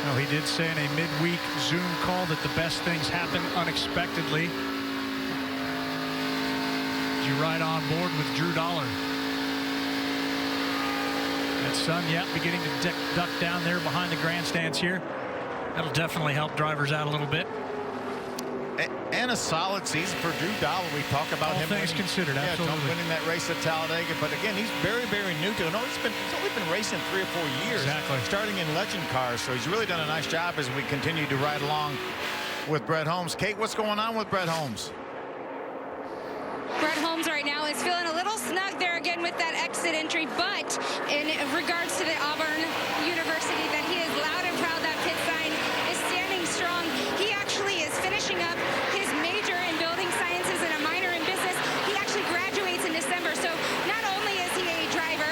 Well, he did say in a midweek Zoom call that the best things happen unexpectedly. Did you ride on board with Drew Dollar? That sun, yeah, beginning to duck down there behind the grandstands here. That'll definitely help drivers out a little bit. And a solid season for Drew Dollar. We talk about him. All things considered, absolutely. Winning that race at Talladega. But again, he's very, very new to it. He's only been racing 3 or 4 years. Exactly. Starting in legend cars. So he's really done a nice job as we continue to ride along with Brett Holmes. Kate, what's going on with Brett Holmes? Brett Holmes right now is feeling a little snug there again with that exit entry, but in regards to the Auburn University, that he is loud and proud that pit sign is standing strong. He actually is finishing up his major in building sciences and a minor in business. He actually graduates in December, so not only is he a driver,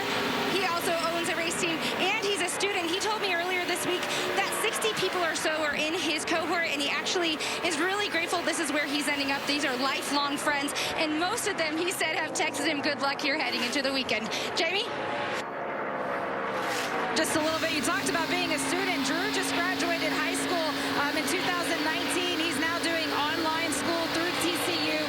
he also owns a race team, and he's a student. He told me earlier this week that 60 people or so are in his cohort, and he actually is really grateful this is where he's ending up. These are lifelong friends, and most of them, he said, have texted him good luck here heading into the weekend. Jamie? Just a little bit, you talked about being a student. Drew just graduated high school in 2019. He's now doing online school through TCU,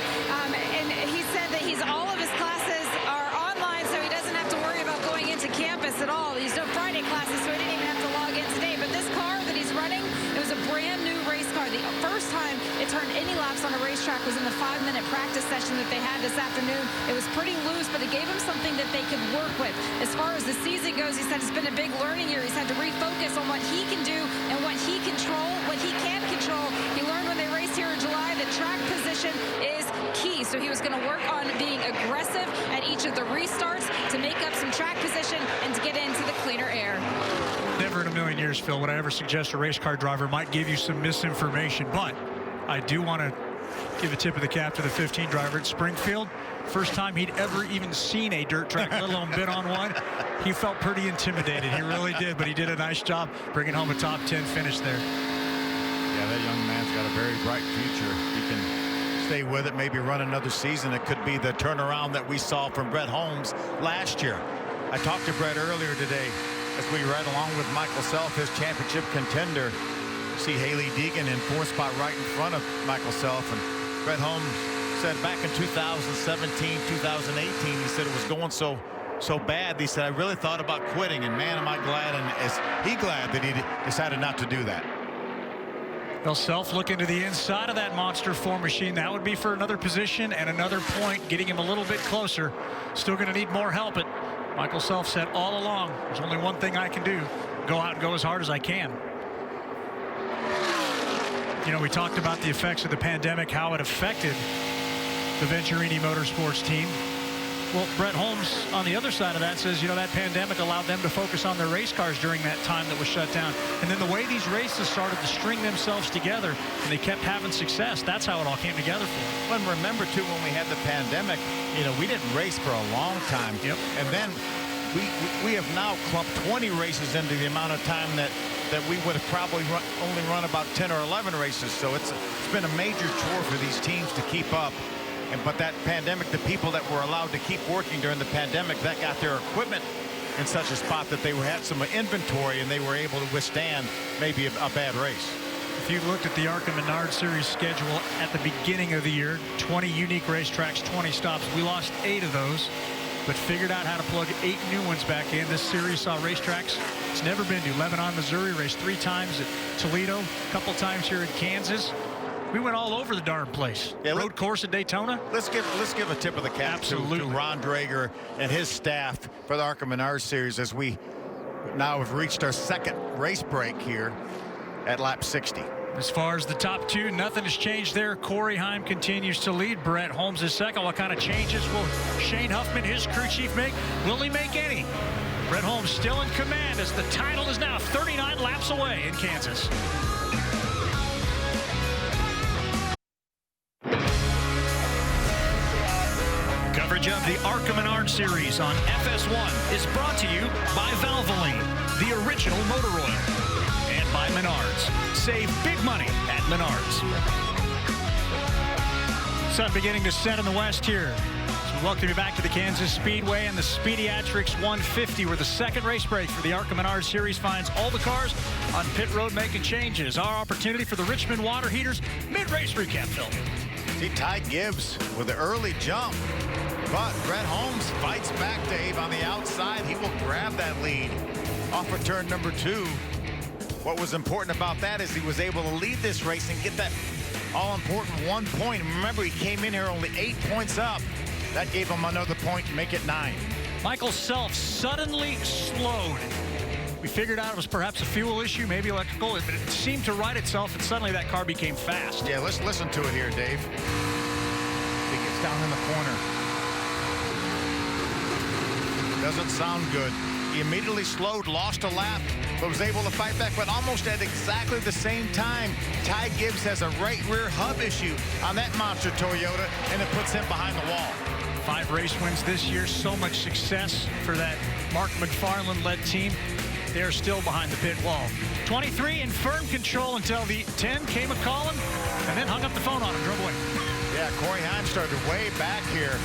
and he said that all of his classes are online, so he doesn't have to worry about going into campus at all. He's doing Friday classes, so he didn't even have to log in today. But this car that he's running, it was a brand new race car. The first time it turned any laps on a racetrack was in the 5-minute practice session that they had this afternoon. It was pretty loose, but it gave him something that they could work with. As far as the season goes, he said it's been a big learning year. He's had to refocus on what he can do and what he can control. He learned when they raced here in July that track position is key. So he was going to work on being aggressive at each of the restarts to make up some track position and to get into the cleaner air. Never in a million years, Phil, would I ever suggest a race car driver might give you some misinformation, but I do want to give a tip of the cap to the 15 driver at Springfield. First time he'd ever even seen a dirt track, let alone been on one. He felt pretty intimidated. He really did, but he did a nice job bringing home a top 10 finish there. Yeah, that young man's got a very bright future. He can stay with it, maybe run another season. It could be the turnaround that we saw from Brett Holmes last year. I talked to Brett earlier today as we ride along with Michael Self, his championship contender. See Haley Deegan in 4th spot right in front of Michael Self. And Brett Holmes said back in 2017, 2018, he said it was going so bad. He said, I really thought about quitting, and man, am I glad, and is he glad that he decided not to do that. Well, Self looking to the inside of that Monster 4 machine. That would be for another position and another point, getting him a little bit closer. Still going to need more help. But Michael Self said all along, there's only one thing I can do. Go out and go as hard as I can. You know, we talked about the effects of the pandemic, how it affected the Venturini Motorsports team. Well, Brett Holmes on the other side of that says, you know, that pandemic allowed them to focus on their race cars during that time that was shut down. And then the way these races started to string themselves together and they kept having success, that's how it all came together for them. Well, and remember, too, when we had the pandemic, you know, we didn't race for a long time. Yep. And then we have now clumped 20 races into the amount of time that we would have probably only run about 10 or 11 races. So it's been a major chore for these teams to keep up. But that pandemic, the people that were allowed to keep working during the pandemic, that got their equipment in such a spot that they had some inventory and they were able to withstand maybe a bad race. If you looked at the ARCA Menards series schedule at the beginning of the year, 20 unique racetracks, 20 stops. We lost 8 of those, but figured out how to plug 8 new ones back in. This series saw racetracks it's never been to. Lebanon, Missouri, raced 3 times at Toledo, a couple times here in Kansas. We went all over the darn place. Yeah, road course at Daytona. Let's give a tip of the cap to Ron Drager and his staff for the ARCA Menards series as we now have reached our second race break here at lap 60. As far as the top 2, nothing has changed there. Corey Heim continues to lead. Brett Holmes is second. What kind of changes will Shane Huffman, his crew chief, make? Will he make any? Brett Holmes still in command as the title is now 39 laps away in Kansas. Coverage of the ARCA Menards series on FS1 is brought to you by Valvoline, the original motor oil, and by Menards. Save big money at Menards. Sun beginning to set in the west here. So we welcome you back to the Kansas Speedway and the Speediatrics 150, where the second race break for the ARCA Menards series finds all the cars on pit road making changes. Our opportunity for the Richmond Water Heaters mid-race recap, Phil. See Ty Gibbs with the early jump. But Brett Holmes fights back, Dave, on the outside. He will grab that lead off of turn number 2. What was important about that is he was able to lead this race and get that all-important 1 point. Remember, he came in here only 8 points up. That gave him another point to make it 9. Michael Self suddenly slowed. We figured out it was perhaps a fuel issue, maybe electrical. It seemed to right itself, and suddenly that car became fast. Yeah, let's listen to it here, Dave. He gets down in the corner. Doesn't sound good. He immediately slowed, lost a lap, but was able to fight back. But almost at exactly the same time, Ty Gibbs has a right rear hub issue on that monster Toyota, and it puts him behind the wall. 5 race wins this year. So much success for that Mark McFarland-led team. They're still behind the pit wall. 23 in firm control until the 10 came a calling and then hung up the phone on him, drove away. Yeah, Corey Heim started way back here.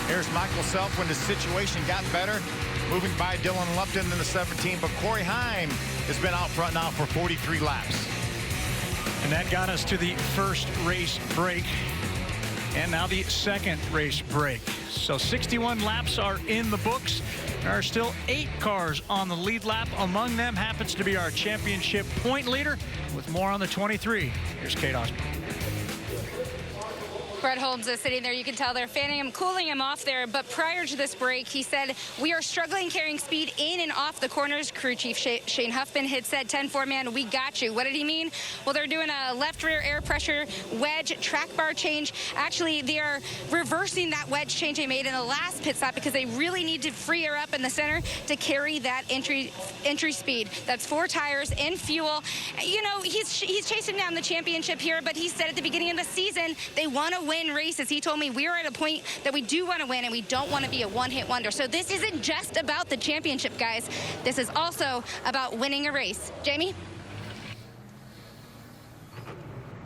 Here's Michael Self when the situation got better, moving by Dylan Lupton in the 17, but Corey Heim has been out front now for 43 laps. And that got us to the first race break, and now the second race break. So 61 laps are in the books. There are still 8 cars on the lead lap. Among them happens to be our championship point leader. With more on the 23, here's Kate Osborne. Brett Holmes is sitting there. You can tell they're fanning him, cooling him off there. But prior to this break, he said, we are struggling carrying speed in and off the corners. Crew chief Shane Huffman had said, 10-4, man, we got you. What did he mean? Well, they're doing a left rear air pressure wedge track bar change. Actually, they are reversing that wedge change they made in the last pit stop because they really need to free her up in the center to carry that entry speed. That's 4 tires and fuel. You know, he's chasing down the championship here, but he said at the beginning of the season, they want to win races. He told me we're at a point that we do want to win and we don't want to be a one-hit wonder. So this isn't just about the championship, guys. This is also about winning a race. Jamie?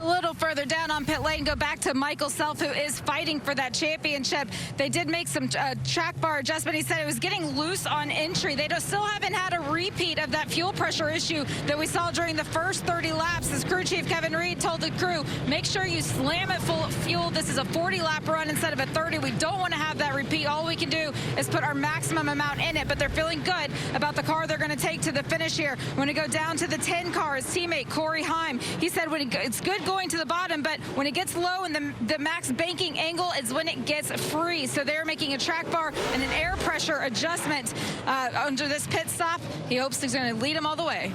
A little further down on pit lane, go back to Michael Self, who is fighting for that championship. They did make some track bar adjustment. He said it was getting loose on entry. They still haven't had a repeat of that fuel pressure issue that we saw during the first 30 laps. As crew chief Kevin Reed told the crew, make sure you slam it full of fuel. This is a 40-lap run instead of a 30. We don't want to have that repeat. All we can do is put our maximum amount in it, but they're feeling good about the car they're going to take to the finish here. When we go down to the 10 car, his teammate Corey Heim, he said it's good going to the bottom, but when it gets low and the max banking angle is when it gets free. So they're making a track bar and an air pressure adjustment under this pit stop. He hopes he's going to lead him all the way.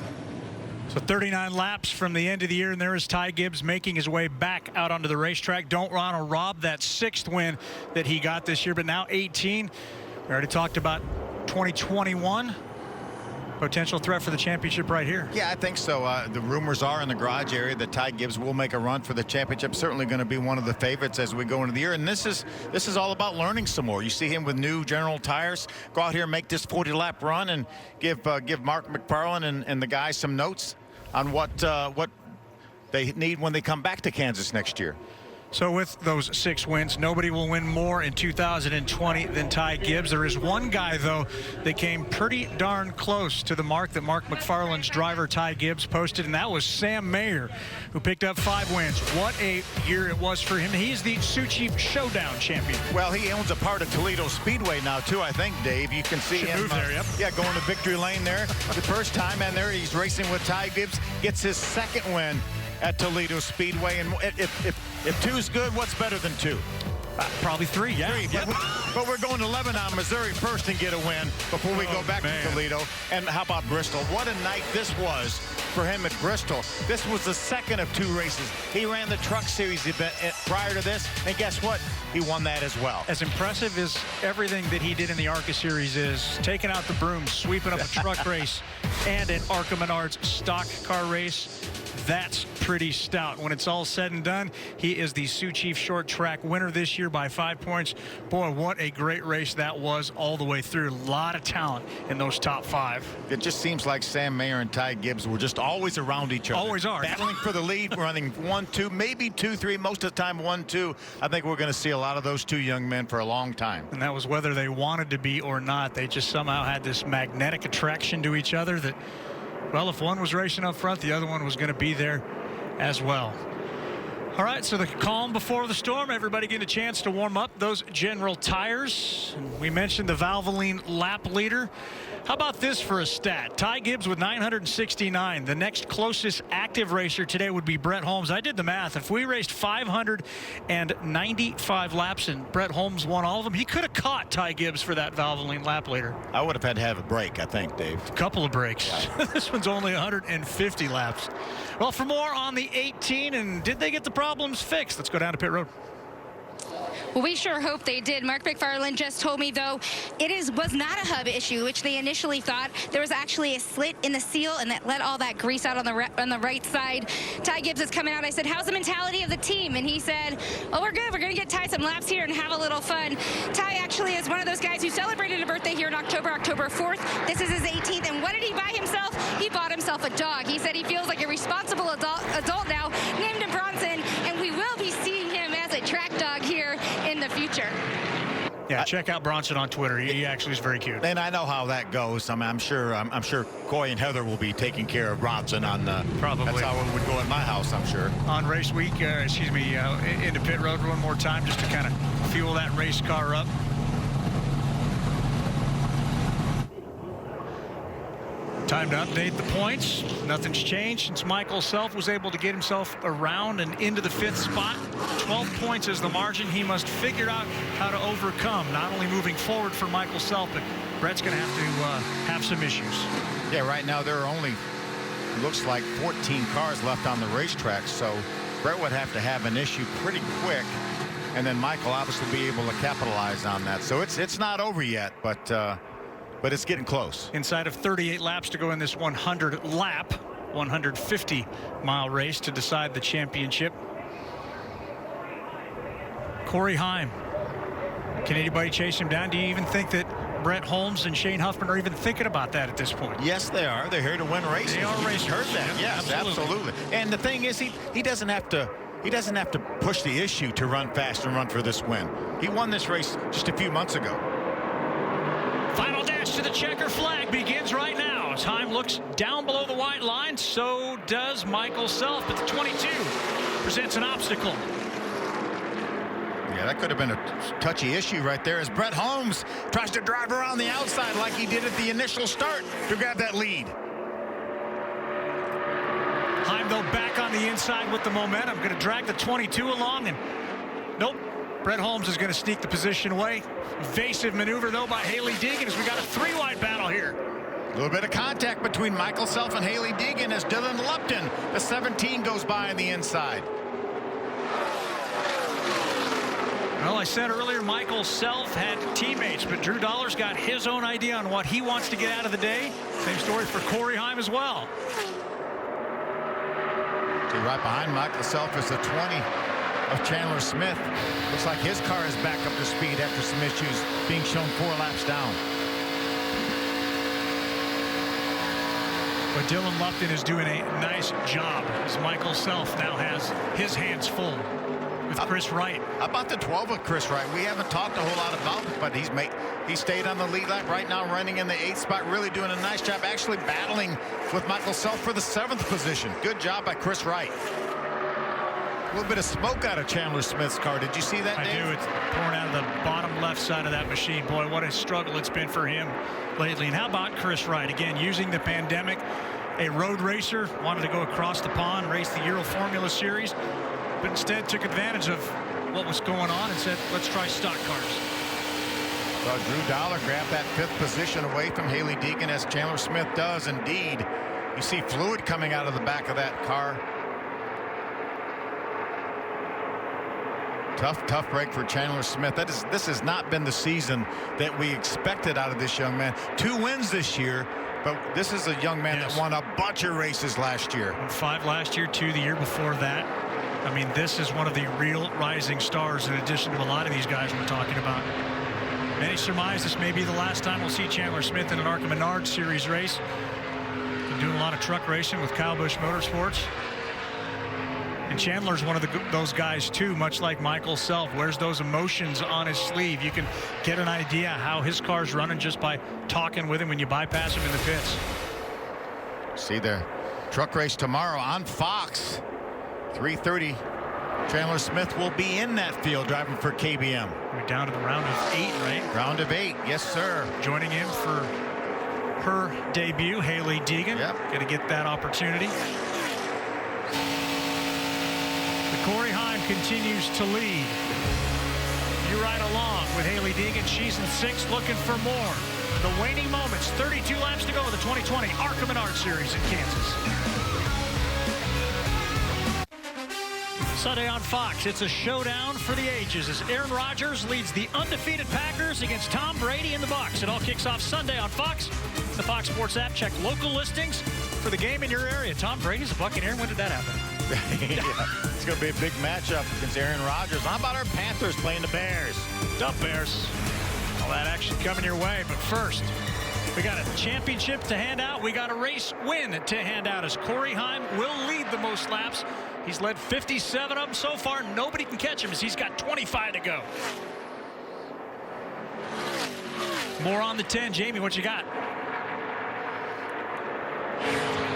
So 39 laps from the end of the year, and there is Ty Gibbs making his way back out onto the racetrack. Don't want to rob that 6th win that he got this year, but now 18. We already talked about 2021. Potential threat for the championship right here. Yeah, I think so. The rumors are in the garage area that Ty Gibbs will make a run for the championship. Certainly going to be one of the favorites as we go into the year. And this is all about learning some more. You see him with new General tires. Go out here and make this 40-lap run and give Mark McFarland and the guys some notes on what they need when they come back to Kansas next year. So with those 6 wins, nobody will win more in 2020 than Ty Gibbs. There is one guy, though, that came pretty darn close to the mark that Mark McFarland's driver, Ty Gibbs, posted, and that was Sam Mayer, who picked up 5 wins. What a year it was for him. He's the Sioux Chief Showdown champion. Well, he owns a part of Toledo Speedway now, too, I think, Dave. You can see him there, yep. Yeah, going to victory lane there. The first time, and there he's racing with Ty Gibbs, gets his 2nd win at Toledo Speedway. And if 2's good, what's better than 2? Probably 3, yeah. 3, yep. but we're going to Lebanon, Missouri first and get a win before we go back to Toledo. And how about Bristol? What a night this was for him at Bristol. This was the 2nd of 2 races. He ran the Truck Series event prior to this, and guess what? He won that as well. As impressive as everything that he did in the ARCA Series is, taking out the broom, sweeping up a truck race, and an ARCA Menards stock car race, that's pretty stout. When it's all said and done, he is the Sioux Chief short track winner this year by 5 points. Boy, what a great race that was all the way through. A lot of talent in those top 5. It just seems like Sam Mayer and Ty Gibbs were just always around each other. Always are. Battling for the lead, running 1-2, maybe 2-3, most of the time 1-2. I think we're going to see a lot of those 2 young men for a long time. And that was whether they wanted to be or not. They just somehow had this magnetic attraction to each other that, well, if one was racing up front, the other one was going to be there as well. All right, so the calm before the storm, everybody getting a chance to warm up those General tires. And we mentioned the Valvoline lap leader. How about this for a stat? Ty Gibbs with 969. The next closest active racer today would be Brett Holmes. I did the math. If we raced 595 laps and Brett Holmes won all of them, he could have caught Ty Gibbs for that Valvoline lap leader. I would have had to have a break, I think, Dave. A couple of breaks. This one's only 150 laps. Well, for more on the 18, and did they get the problems fixed? Let's go down to pit road. Well, we sure hope they did. Mark McFarland just told me, though, was not a hub issue, which they initially thought. There was actually a slit in the seal, and that let all that grease out on the right side. Ty Gibbs is coming out. I said, how's the mentality of the team? And he said, oh, we're good. We're going to get Ty some laps here and have a little fun. Ty actually is one of those guys who celebrated a birthday here in October 4th. This is his 18th. And what did he buy himself? He bought himself a dog. He said he feels like a responsible adult now, named him Bronson, and we will be seeing him as a track dog here in the future. Yeah, check out Bronson on Twitter. He actually is very cute. And I know how that goes. I mean, I'm sure Coy and Heather will be taking care of Bronson on probably. That's how it would go at my house, I'm sure. On race week, into pit road one more time just to kind of fuel that race car up. Time to update the points. Nothing's changed since Michael Self was able to get himself around and into the 5th spot. 12 points is the margin he must figure out how to overcome. Not only moving forward for Michael Self, but Brett's going to have to have some issues. Yeah, right now there are only, looks like 14 cars left on the racetrack, so Brett would have to have an issue pretty quick, and then Michael obviously be able to capitalize on that. So it's not over yet, but it's getting close. Inside of 38 laps to go in this 100-lap, 150-mile race to decide the championship. Corey Heim. Can anybody chase him down? Do you even think that Brett Holmes and Shane Huffman are even thinking about that at this point? Yes, they are. They're here to win races. They are racers. Heard that. Yes, absolutely. And the thing is, he doesn't have to he doesn't have to push the issue to run fast and run for this win. He won this race just a few months ago. Final dash to the checker flag begins right now. Time looks down below the white line. So does Michael Self, but the 22 presents an obstacle. Yeah, that could have been a touchy issue right there as Brett Holmes tries to drive around the outside like he did at the initial start to grab that lead. Heim, though, back on the inside with the momentum. Going to drag the 22 along, and nope. Brett Holmes is going to sneak the position away. Evasive maneuver, though, by Hailie Deegan as we got a 3-wide battle here. A little bit of contact between Michael Self and Hailie Deegan as Dylan Lupton, the 17, goes by on the inside. Well, I said earlier, Michael Self had teammates, but Drew Dollar's got his own idea on what he wants to get out of the day. Same story for Corey Heim as well. Right behind Michael Self is the 20 of Chandler Smith. Looks like his car is back up to speed after some issues being shown 4 laps down. But Dylan Lupton is doing a nice job as Michael Self now has his hands full with Chris Wright. How about the 12 of Chris Wright? We haven't talked a whole lot about it, but he stayed on the lead lap right now, running in the 8th spot, really doing a nice job, actually battling with Michael Self for the 7th position. Good job by Chris Wright. A little bit of smoke out of Chandler Smith's car. Did you see that, Dave? I do. It's pouring out of the bottom left side of that machine. Boy, what a struggle it's been for him lately. And how about Chris Wright? Again, using the pandemic, a road racer, wanted to go across the pond, race the Euro Formula Series, but instead took advantage of what was going on and said, let's try stock cars. Well, Drew Dollar grabbed that 5th position away from Hailie Deegan, as Chandler Smith does indeed. You see fluid coming out of the back of that car. Tough break for Chandler Smith. This has not been the season that we expected out of this young man. 2 wins this year, but this is a young man that won a bunch of races last year. 5 last year, 2 the year before that. I mean, this is one of the real rising stars in addition to a lot of these guys we're talking about. Many surmise this may be the last time we'll see Chandler Smith in an ARCA Menards Series race. Been doing a lot of truck racing with Kyle Busch Motorsports. And Chandler's one of those guys, too, much like Michael Self, wears those emotions on his sleeve. You can get an idea how his car's running just by talking with him when you bypass him in the pits. See the truck race tomorrow on Fox. 3:30. Chandler Smith will be in that field driving for KBM. We're down to the round of 8, right? Round of 8, yes, sir. Joining in for her debut, Hailie Deegan. Yep. Going to get that opportunity. Corey Heim continues to lead. You ride along with Hailie Deegan. She's in 6th, looking for more. The waning moments, 32 laps to go of the 2020 ARCA Menards Series in Kansas. Sunday on Fox, it's a showdown for the ages as Aaron Rodgers leads the undefeated Packers against Tom Brady in the Bucs. It all kicks off Sunday on Fox. The Fox Sports app. Check local listings for the game in your area. Tom Brady's a Buccaneer. When did that happen? Yeah, it's going to be a big matchup against Aaron Rodgers. How about our Panthers playing the Bears? The Bears. All that action coming your way. But first, we got a championship to hand out. We got a race win to hand out as Corey Heim will lead the most laps. He's led 57 of them so far. Nobody can catch him as he's got 25 to go. More on the 10. Jamie, what you got?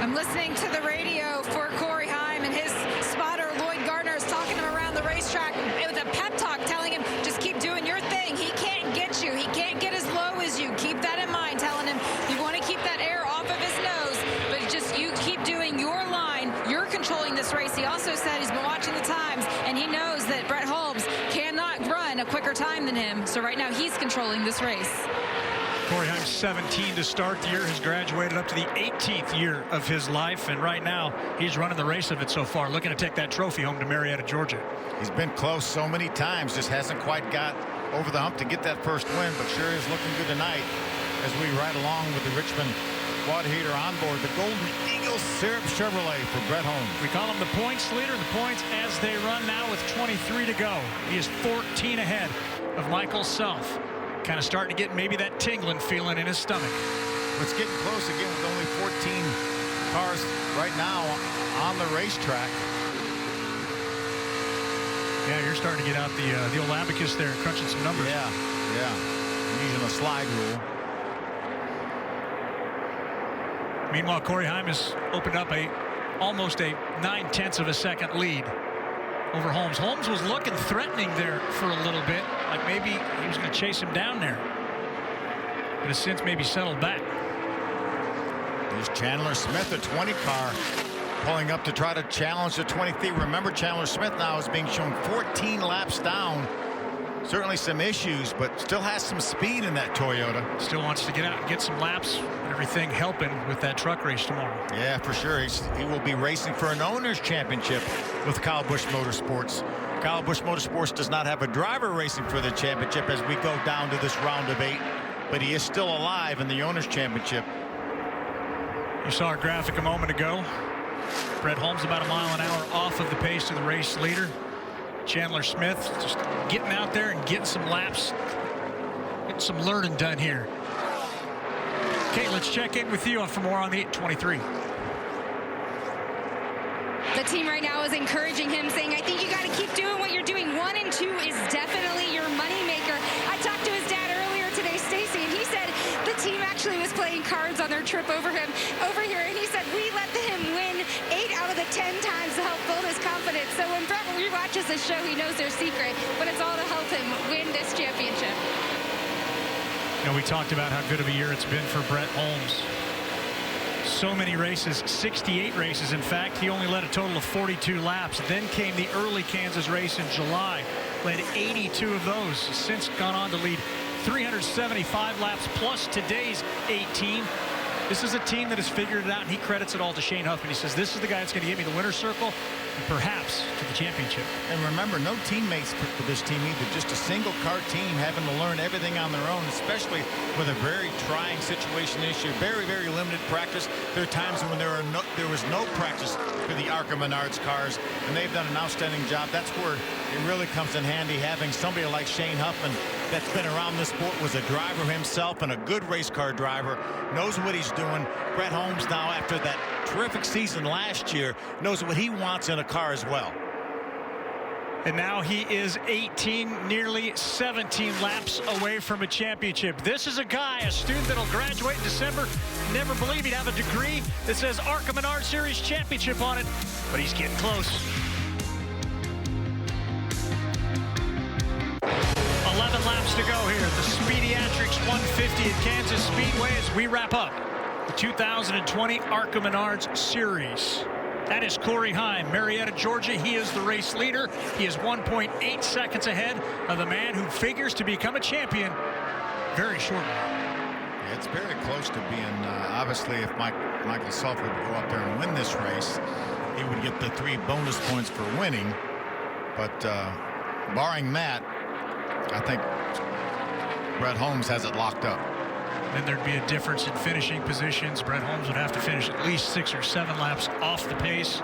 I'm listening to the radio for Corey Heim, and his spotter, Lloyd Gardner, is talking to him around the racetrack with a pep talk, telling him, just keep doing your thing. He can't get you. He can't get as low as you. Keep that in mind, telling him you want to keep that air off of his nose, but just you keep doing your line. You're controlling this race. He also said he's been watching the times, and he knows that Brett Holmes cannot run a quicker time than him. So right now he's controlling this race. Corey Heim's 17 to start the year, has graduated up to the 18th year of his life, and right now he's running the race of it so far, looking to take that trophy home to Marietta, Georgia. He's been close so many times, just hasn't quite got over the hump to get that first win, but sure is looking good tonight as we ride along with the Richmond water heater on board, the Golden Eagle Syrup Chevrolet for Brett Holmes. We call him the points leader, the points as they run now with 23 to go. He is 14 ahead of Michael Self. Kind of starting to get maybe that tingling feeling in his stomach. It's getting close again with only 14 cars right now on the racetrack. Yeah, you're starting to get out the old abacus there, crunching some numbers. Yeah. Using a slide rule. Meanwhile, Corey Heim has opened up almost a 9/10 of a second lead over Holmes. Holmes was looking threatening there for a little bit, like maybe he was going to chase him down there, but has since maybe settled back. There's Chandler Smith, a 20 car, pulling up to try to challenge the 23. Remember, Chandler Smith now is being shown 14 laps down. Certainly some issues, but still has some speed in that Toyota. Still wants to get out and get some laps and everything, helping with that truck race tomorrow. Yeah, for sure. He will be racing for an owner's championship with Kyle Busch Motorsports. Kyle Busch Motorsports does not have a driver racing for the championship as we go down to this round of 8, but he is still alive in the owner's championship. You saw our graphic a moment ago. Brett Holmes about a mile an hour off of the pace of the race leader. Chandler Smith just getting out there and getting some laps, getting some learning done here. Okay, let's check in with you for more on the 823. The team right now is encouraging him, saying, I think you got to keep doing what you're doing. 1 and 2 is definitely your moneymaker. I talked to his dad earlier today, Stacy, and he said the team actually was playing cards on their trip over here, and he said we let him win 8 out of the 10 times to help build his confidence. So when Brett rewatches the show, he knows their secret, but it's all to help him win this championship. You know, we talked about how good of a year it's been for Brett Holmes. So many races, 68 races. In fact, he only led a total of 42 laps. Then came the early Kansas race in July. Led 82 of those. Since gone on to lead 375 laps plus today's 18. This is a team that has figured it out, and he credits it all to Shane Huffman. He says, this is the guy that's going to get me the winner's circle and perhaps to the championship. And remember, no teammates for this team either. Just a single car team having to learn everything on their own, especially with a very trying situation this year. Very, very limited practice. There are times when there was no practice for the ARCA Menards cars, and they've done an outstanding job. That's where it really comes in handy having somebody like Shane Huffman that's been around this sport, was a driver himself and a good race car driver, knows what he's doing. Brett Holmes now, after that terrific season last year, knows what he wants in a car as well. And now he is 18, nearly 17 laps away from a championship. This is a guy, a student that'll graduate in December. Never believe he'd have a degree that says ARCA Menards Series Championship on it, but he's getting close. 11 laps to go here at the Speediatrics 150 at Kansas Speedway as we wrap up the 2020 ARCA Menards Series. That is Corey Heim, Marietta, Georgia. He is the race leader. He is 1.8 seconds ahead of the man who figures to become a champion very shortly. Yeah, it's very close to being, obviously, if Michael Self would go up there and win this race, he would get the 3 bonus points for winning. But barring that, I think Brett Holmes has it locked up. Then there'd be a difference in finishing positions. Brett Holmes would have to finish at least 6 or 7 laps off the pace.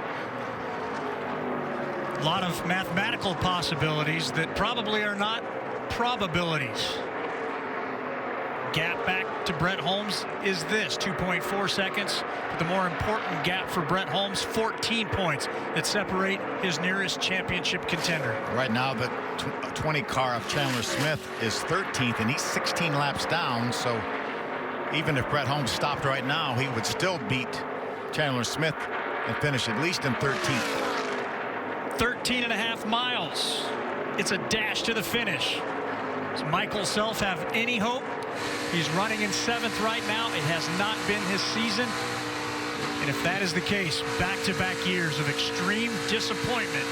A lot of mathematical possibilities that probably are not probabilities. Gap back to Brett Holmes is this, 2.4 seconds. But the more important gap for Brett Holmes, 14 points that separate his nearest championship contender. Right now, the 20 car of Chandler Smith is 13th, and he's 16 laps down. So even if Brett Holmes stopped right now, he would still beat Chandler Smith and finish at least in 13th. 13.5 miles. It's a dash to the finish. Does Michael Self have any hope? He's running in 7th right now. It has not been his season. And if that is the case, back-to-back years of extreme disappointment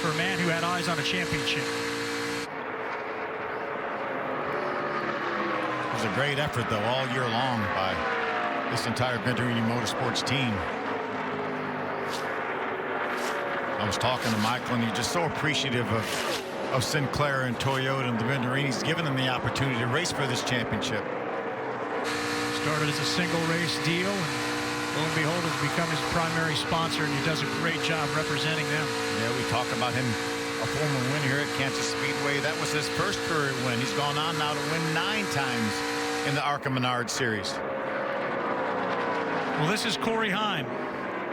for a man who had eyes on a championship. It was a great effort, though, all year long by this entire Venturini Motorsports team. I was talking to Michael, and he's just so appreciative of Sinclair and Toyota and the Venturinis, giving them the opportunity to race for this championship. Started as a single race deal, and lo and behold, has become his primary sponsor, and he does a great job representing them. Yeah, we talk about him, a former winner here at Kansas Speedway. That was his first career win. He's gone on now to win 9 times in the ARCA Menards Series. Well, this is Corey Heim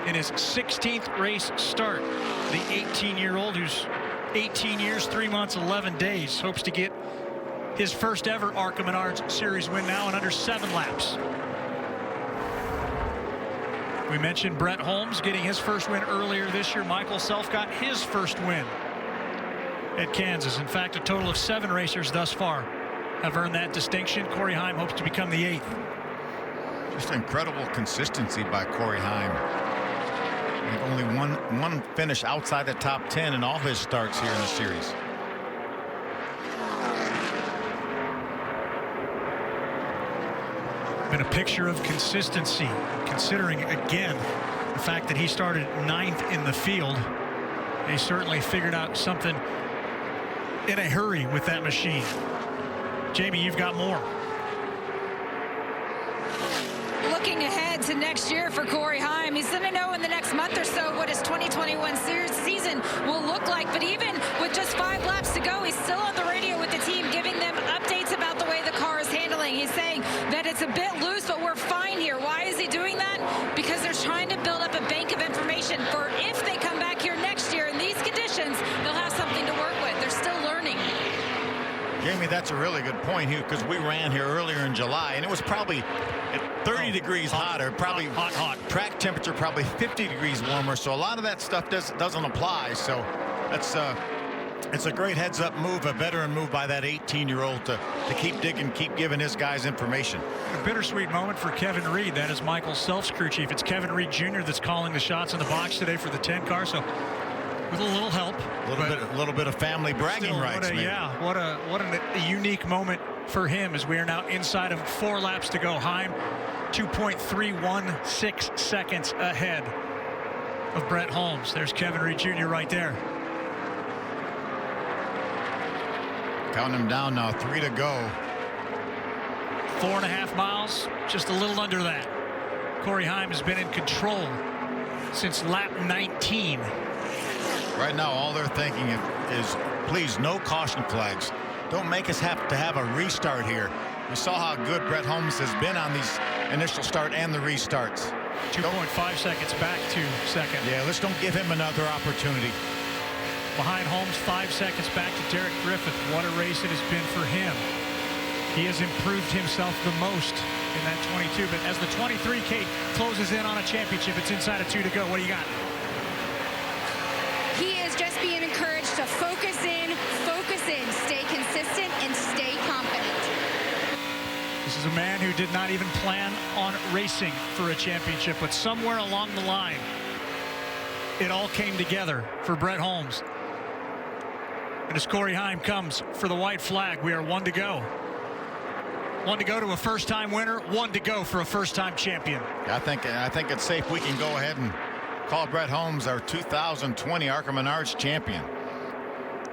in his 16th race start. The 18-year-old who's 18 years, 3 months, 11 days. Hopes to get his first ever ARCA Menards Series win now in under 7 laps. We mentioned Brett Holmes getting his first win earlier this year. Michael Self got his first win at Kansas. In fact, a total of 7 racers thus far have earned that distinction. Corey Heim hopes to become the 8th. Just incredible consistency by Corey Heim. Only one finish outside the top 10 in all his starts here in the series. Been a picture of consistency, considering again the fact that he started 9th in the field. He certainly figured out something in a hurry with that machine. Jamie, you've got more. Looking ahead to next year for Corey Heim, he's going to know in the next month or so what his 2021 season will look like. But even with just 5 laps to go, he's still on the radio with the team, giving them updates about the way the car is handling. He's saying that it's a bit loose, but we're fine here. Why is he doing that? Because they're trying to build up a bank of information for if they come back here next year in these conditions, they'll have something to work with. They're still learning. Jamie, that's a really good point here, because we ran here earlier in July, and it was probably 30 degrees hotter, probably hot. Track temperature probably 50 degrees warmer, so a lot of that stuff doesn't apply. So that's it's a great heads-up move, a veteran move by that 18-year-old to keep digging, keep giving his guys information. A bittersweet moment for Kevin Reed. That is Michael Self's crew chief. It's Kevin Reed Jr. that's calling the shots in the box today for the 10 car. So with a little help, a little bit of family bragging rights. What a unique moment for him, as we are now inside of 4 laps to go. Heim 2.316 seconds ahead of Brett Holmes. There's Kevin Reed Jr. right there. Counting him down now, 3 to go. 4.5 miles, just a little under that. Corey Heim has been in control since lap 19. Right now, all they're thinking is, please, no caution flags. Don't make us have to have a restart here. We saw how good Brett Holmes has been on these initial start and the restarts. 2.5 seconds back to second. Yeah, let's don't give him another opportunity. Behind Holmes, 5 seconds back to Derek Griffith. What a race it has been for him. He has improved himself the most in that 22. But as the 23, Kate, closes in on a championship, it's inside of 2 to go. What do you got? He is just being encouraged to focus in, stay consistent, and stay confident. This is a man who did not even plan on racing for a championship, but somewhere along the line, it all came together for Brett Holmes. And as Corey Heim comes for the white flag, we are 1 to go. 1 to go to a first-time winner, 1 to go for a first-time champion. I think it's safe we can go ahead and call Brett Holmes our 2020 ARCA Menards champion.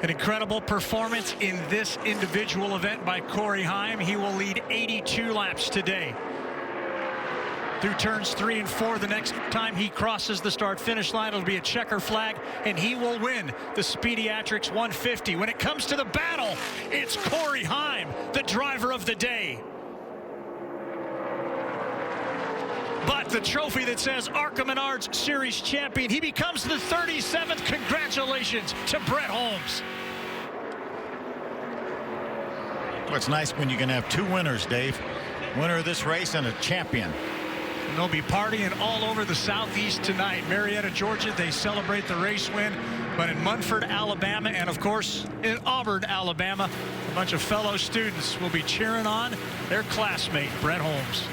An incredible performance in this individual event by Corey Heim. He will lead 82 laps today. Through turns 3 and 4, the next time he crosses the start-finish line, it'll be a checker flag, and he will win the Speediatrics 150. When it comes to the battle, it's Corey Heim, the driver of the day. But the trophy that says ARCA Menards Series champion, he becomes the 37th. Congratulations to Brett Holmes. Well, it's nice when you can have 2 winners, Dave. Winner of this race and a champion. And they'll be partying all over the Southeast tonight. Marietta, Georgia, they celebrate the race win. But in Munford, Alabama, and of course in Auburn, Alabama, a bunch of fellow students will be cheering on their classmate, Brett Holmes.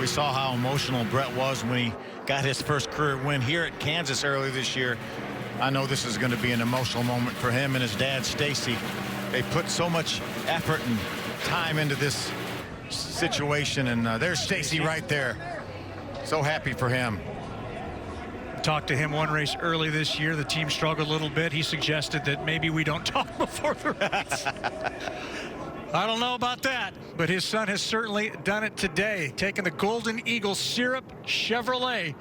We saw how emotional Brett was when he got his first career win here at Kansas earlier this year. I know this is going to be an emotional moment for him and his dad, Stacy. They put so much effort and time into this situation, and there's Stacy right there. So happy for him. Talked to him one race early this year. The team struggled a little bit. He suggested that maybe we don't talk before the race. I don't know about that, but his son has certainly done it today, taking the Golden Eagle Syrup Chevrolet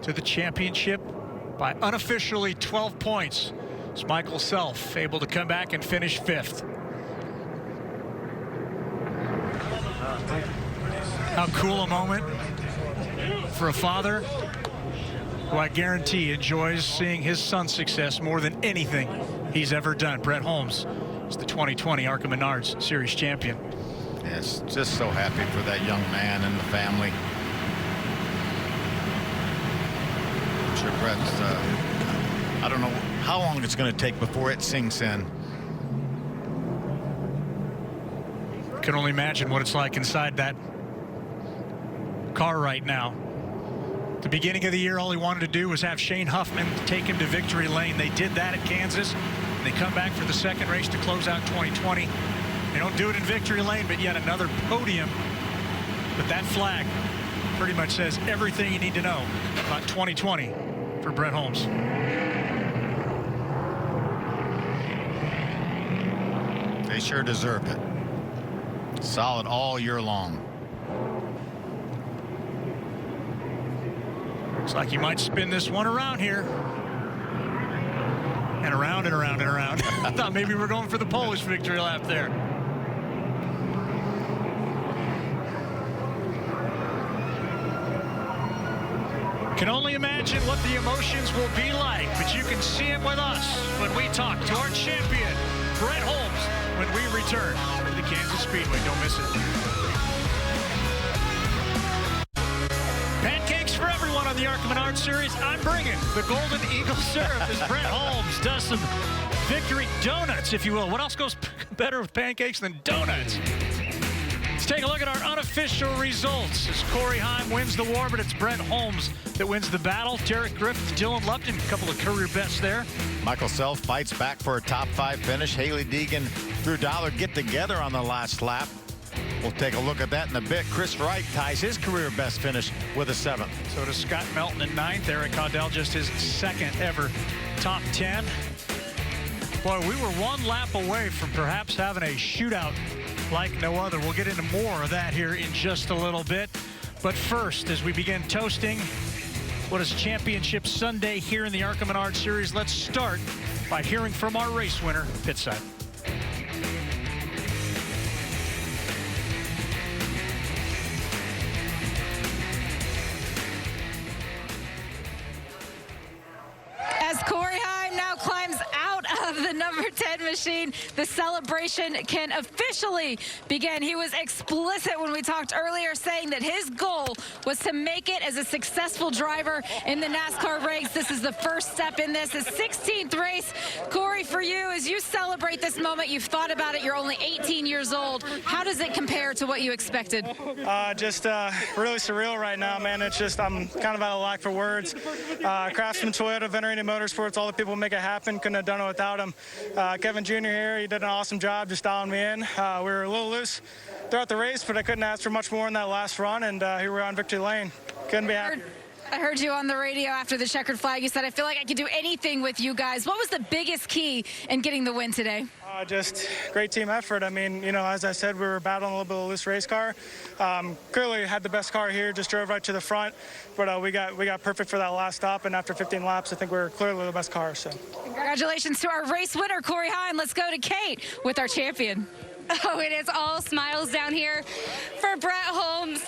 to the championship by unofficially 12 points. It's Michael Self able to come back and finish 5th. How cool a moment for a father who I guarantee enjoys seeing his son's success more than anything he's ever done. Brett Holmes is the 2020 ARCA Menards Series champion. Yes, just so happy for that young man and the family. I'm sure Brett's, I don't know how long it's going to take before it sinks in. Can only imagine what it's like inside that car right now. At the beginning of the year, all he wanted to do was have Shane Huffman take him to victory lane. They did that at Kansas. And they come back for the second race to close out 2020. They don't do it in victory lane, but yet another podium. But that flag pretty much says everything you need to know about 2020 for Brett Holmes. They sure deserve it. Solid all year long. Looks like he might spin this one around here. And around and around and around. I thought maybe we're going for the Polish victory lap there. Can only imagine what the emotions will be like, but you can see it with us when we talk to our champion, Brett Holmes, when we return to the Kansas Speedway. Don't miss it. Pancakes for everyone on the ARCA Menards Series. I'm bringing the Golden Eagle syrup as Brett Holmes does some victory donuts, if you will. What else goes better with pancakes than donuts? Let's take a look at our unofficial results as Corey Heim wins the war, but it's Brett Holmes that wins the battle. Derek Griffith, Dylan Lupton, a couple of career bests there. Michael Self fights back for a top 5 finish. Haley Deegan, Drew Dollar get together on the last lap. We'll take a look at that in a bit. Chris Wright ties his career best finish with a 7th. So does Scott Melton in 9th. Eric Caudell just his 2nd ever top 10. Boy, we were one lap away from perhaps having a shootout like no other. We'll get into more of that here in just a little bit. But first, as we begin toasting what is Championship Sunday here in the ARCA Menards Series, let's start by hearing from our race winner, Pitside. As Corey Heim now climbs out of the number 10 machine, the celebration can officially begin. He was explicit when we talked earlier, saying that his goal was to make it as a successful driver in the NASCAR ranks. This is the first step in this, his 16th race. Corey, for you, as you celebrate this moment, you've thought about it, you're only 18 years old. How does it compare to what you expected? Just really surreal right now, man. It's just, I'm kind of at a lack for words. Craftsman Toyota, Venerated Motorsports, all the people who make it happen, couldn't have done it without him. Kevin Jr. here, he did an awesome job just dialing me in. We were a little loose throughout the race, but I couldn't ask for much more in that last run, and here we are on victory lane. Couldn't be happy. I heard you on the radio after the checkered flag. You said, I feel like I could do anything with you guys. What was the biggest key in getting the win today? Just great team effort. I mean, you know, as I said, we were battling a little bit of a loose race car. Clearly had the best car here, just drove right to the front. But we got perfect for that last stop, and after 15 laps, I think we were clearly the best car. So, congratulations to our race winner, Corey Heim. Let's go to Kate with our champion. Oh, it is all smiles down here for Brett Holmes.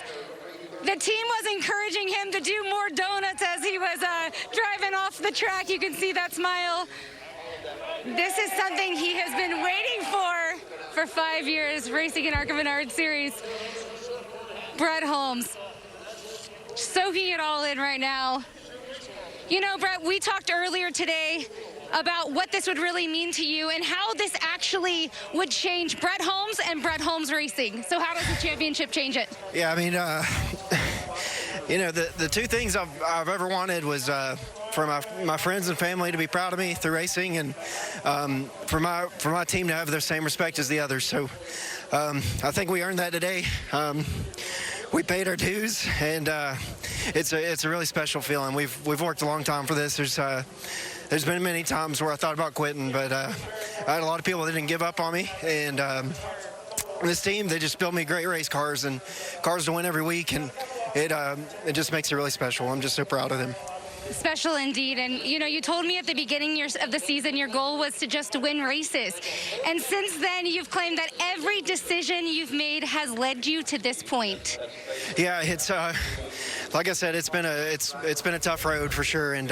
The team was encouraging him to do more donuts as he was driving off the track. You can see that smile. This is something he has been waiting for 5 years, racing in ARCA Menards Series. Brett Holmes, soaking it all in right now. You know, Brett, we talked earlier today about what this would really mean to you and how this actually would change Brett Holmes and Brett Holmes Racing. So how does the championship change it? Yeah, I mean, you know, the two things I've ever wanted was for my friends and family to be proud of me through racing, and for my team to have the same respect as the others. So I think we earned that today. We paid our dues, and it's a really special feeling. We've worked a long time for this. There's been many times where I thought about quitting, but I had a lot of people that didn't give up on me, and this team, they just built me great race cars and cars to win every week, and it just makes it really special. I'm just so proud of them. Special indeed. And, you know, you told me at the beginning of the season your goal was to just win races. And since then, you've claimed that every decision you've made has led you to this point. Yeah, it's like I said, it's been a tough road for sure, and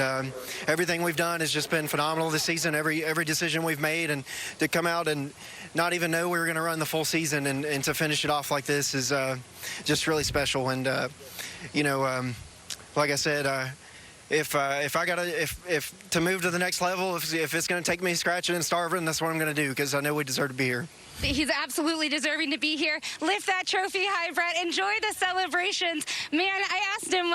everything we've done has just been phenomenal this season. Every decision we've made, and to come out and not even know we were going to run the full season, and to finish it off like this is just really special. And like I said, if to move to the next level, if it's going to take me scratching and starving, that's what I'm going to do, because I know we deserve to be here. He's absolutely deserving to be here. Lift that trophy high, Brett. Enjoy the celebrations. Man, I asked him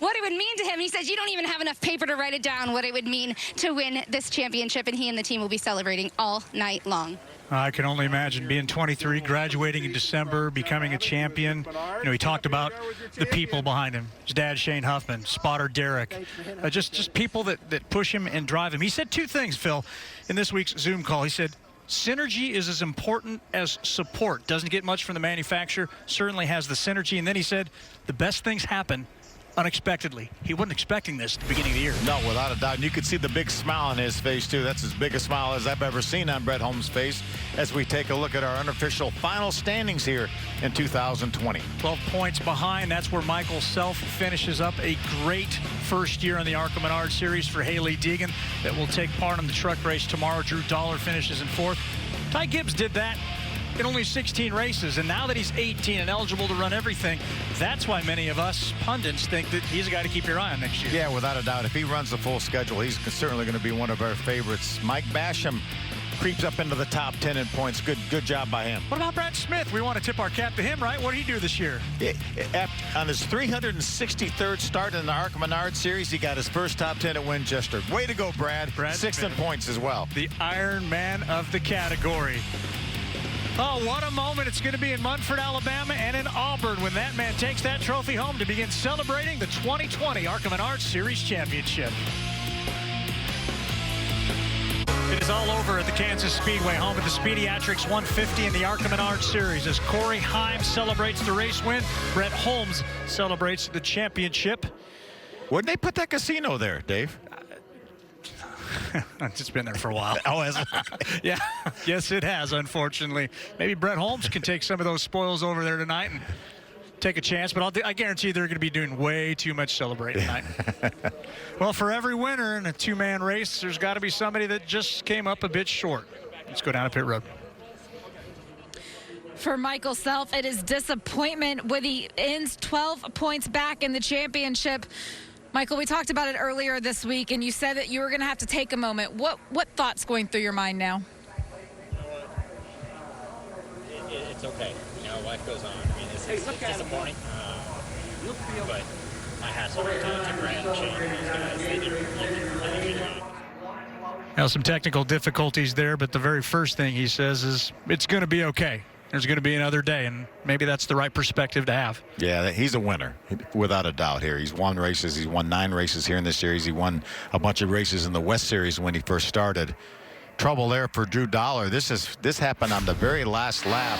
what it would mean to him. He says you don't even have enough paper to write it down what it would mean to win this championship, and he and the team will be celebrating all night long. I can only imagine being 23, graduating in December, becoming a champion. You know, he talked about the people behind him. His dad, Shane Huffman, spotter Derek, just people that push him and drive him. He said two things, Phil, in this week's Zoom call. He said, synergy is as important as support. Doesn't get much from the manufacturer, certainly has the synergy. And then he said, the best things happen unexpectedly. He wasn't expecting this at the beginning of the year. No, without a doubt. And you could see the big smile on his face, too. That's as big a smile as I've ever seen on Brett Holmes' face as we take a look at our unofficial final standings here in 2020. 12 points behind. That's where Michael Self finishes up a great first year in the ARCA Menards series for Hailie Deegan that will take part in the truck race tomorrow. Drew Dollar finishes in fourth. Ty Gibbs did that in only 16 races, and now that he's 18 and eligible to run everything, that's why many of us pundits think that he's a guy to keep your eye on next year. Yeah, without a doubt. If he runs the full schedule, he's certainly going to be one of our favorites. Mike Basham creeps up into the top 10 in points. Good job by him. What about Brad Smith? We want to tip our cap to him, right? What did he do this year? On his 363rd start in the ARCA Menards series, he got his first top 10 at Winchester. Way to go, Brad. Sixth in points as well. The Iron Man of the category. Oh, what a moment it's going to be in Munford, Alabama, and in Auburn when that man takes that trophy home to begin celebrating the 2020 ARCA Menards Series Championship. It is all over at the Kansas Speedway, home of the Speediatrics 150 in the ARCA Menards Series. As Corey Heim celebrates the race win, Brett Holmes celebrates the championship. Wouldn't they put that casino there, Dave? It's been there for a while. Oh, has it? Yeah. Yes, it has, unfortunately. Maybe Brett Holmes can take some of those spoils over there tonight and take a chance, but I guarantee they're going to be doing way too much celebrating tonight. Well, for every winner in a two-man race, there's got to be somebody that just came up a bit short. Let's go down to pit road. For Michael Self, it is disappointment when he ends 12 points back in the championship. Michael, we talked about it earlier this week, and you said that you were going to have to take a moment. What thoughts going through your mind now? It's okay. You know, life goes on. I mean, it's disappointing. But my hat's off to Grant and Shane and these guys. They did a really good job. Now, some technical difficulties there, but the very first thing he says is it's going to be okay. There's going to be another day, and maybe that's the right perspective to have. Yeah, he's a winner, without a doubt here. He's won races. He's won 9 races here in this series. He won a bunch of races in the West Series when he first started. Trouble there for Drew Dollar. This happened on the very last lap.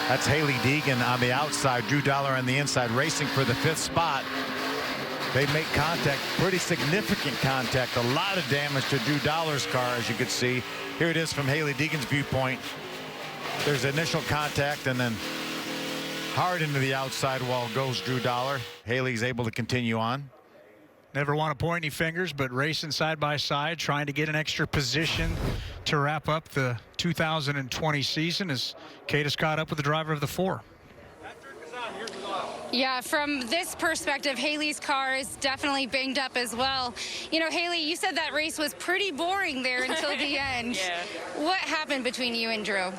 That's Hailie Deegan on the outside, Drew Dollar on the inside, racing for the 5th spot. They make contact, pretty significant contact. A lot of damage to Drew Dollar's car, as you could see. Here it is from Hailie Deegan's viewpoint. There's initial contact, and then hard into the outside wall goes Drew Dollar. Haley's able to continue on. Never want to point any fingers, but racing side by side, trying to get an extra position to wrap up the 2020 season as Kate is caught up with the driver of the 4. Yeah, from this perspective, Haley's car is definitely banged up as well. You know, Hailie, you said that race was pretty boring there until the end. Yeah. What happened between you and Drew?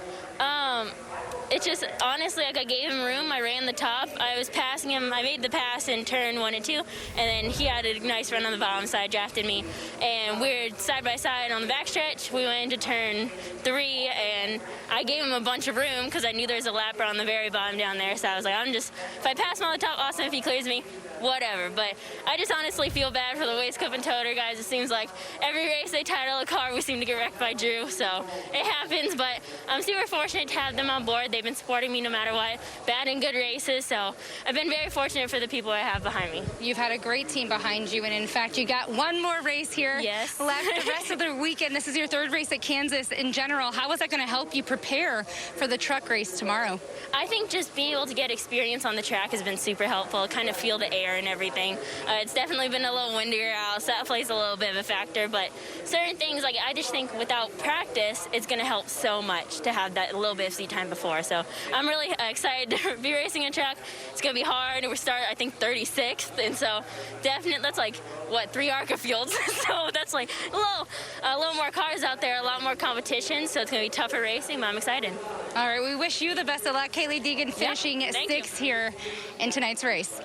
It's just, honestly, like I gave him room. I ran the top. I was passing him. I made the pass in turn 1 and 2, and then he had a nice run on the bottom side, drafted me. And we were side by side on the backstretch. We went into turn 3, and I gave him a bunch of room because I knew there was a lapper on the very bottom down there. So I was like, if I pass him on the top, awesome. If he clears me, whatever. But I just honestly feel bad for the Waste Cup and Toter guys. It seems like every race they title a car, we seem to get wrecked by Drew. So it happens, but I'm super fortunate to have them on board. They've They've been supporting me no matter what, bad and good races. So I've been very fortunate for the people I have behind me. You've had a great team behind you, and in fact, you got one more race here left the rest of the weekend. This is your third race at Kansas. In general, how is that going to help you prepare for the truck race tomorrow? I think just being able to get experience on the track has been super helpful, kind of feel the air and everything. It's definitely been a little windier out, so that plays a little bit of a factor, but certain things, like I just think without practice, it's going to help so much to have that little bit of seat time before. So I'm really excited to be racing a track. It's going to be hard. We're starting, I think, 36th, and so definitely that's like, what, 3 ARCA fields. So that's like a little more cars out there, a lot more competition, so it's going to be tougher racing, but I'm excited. All right, we wish you the best of luck. Kaylee Deegan finishing 6th here in tonight's race.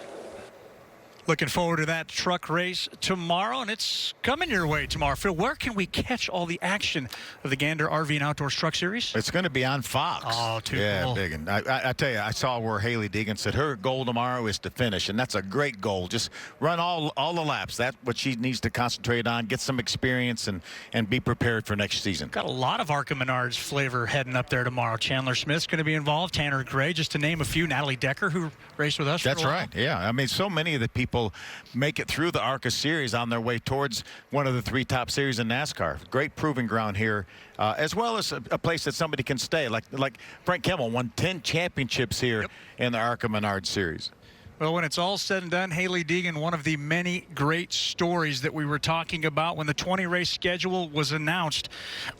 Looking forward to that truck race tomorrow, and it's coming your way tomorrow. Phil, where can we catch all the action of the Gander RV and Outdoors Truck Series? It's going to be on Fox. Oh, too yeah, cool. big. And I tell you, I saw where Haley Deegan said her goal tomorrow is to finish, and that's a great goal. Just run all the laps. That's what she needs to concentrate on, get some experience, and be prepared for next season. Got a lot of ARCA Menards flavor heading up there tomorrow. Chandler Smith's going to be involved, Tanner Gray, just to name a few. Natalie Decker, who raced with us for a while. That's right, yeah. I mean, so many of the people make it through the ARCA series on their way towards one of the 3 top series in NASCAR. Great proving ground here, as well as a place that somebody can stay. Like Frank Kimmel won 10 championships here in the ARCA Menards series. Well, when it's all said and done, Haley Deegan, one of the many great stories that we were talking about when the 20-race schedule was announced.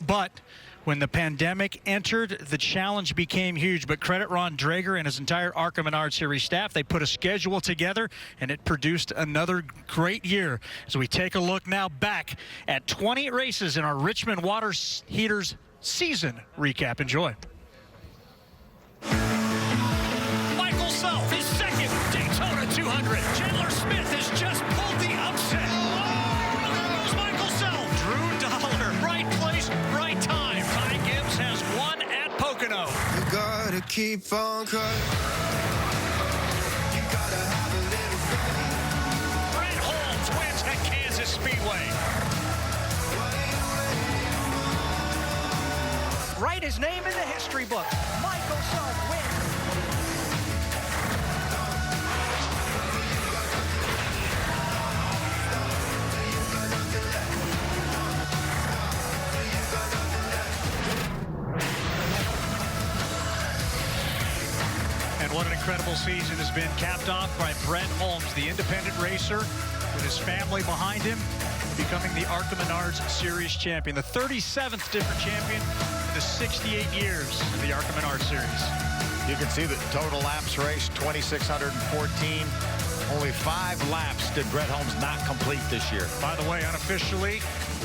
But when the pandemic entered, the challenge became huge. But credit Ron Drager and his entire ARCA Menards Series staff. They put a schedule together, and it produced another great year. So we take a look now back at 20 races in our Richmond Water Heaters season recap. Enjoy. Michael Self, his second Daytona 200. Chandler Smith has just pulled the upset. Oh, there goes Michael Self. Drew Dollar, right place, right time. Ty Gibbs has won at Pocono. You gotta keep on cutting. You gotta have a little faith. Brett Holmes wins at Kansas Speedway. Write his name in the history book. Michael Self wins. And what an incredible season has been, capped off by Brett Holmes, the independent racer with his family behind him, becoming the ARCA Menards Series champion, the 37th different champion in the 68 years of the ARCA Menards Series. You can see the total laps raced, 2,614. Only 5 laps did Brett Holmes not complete this year. By the way, unofficially,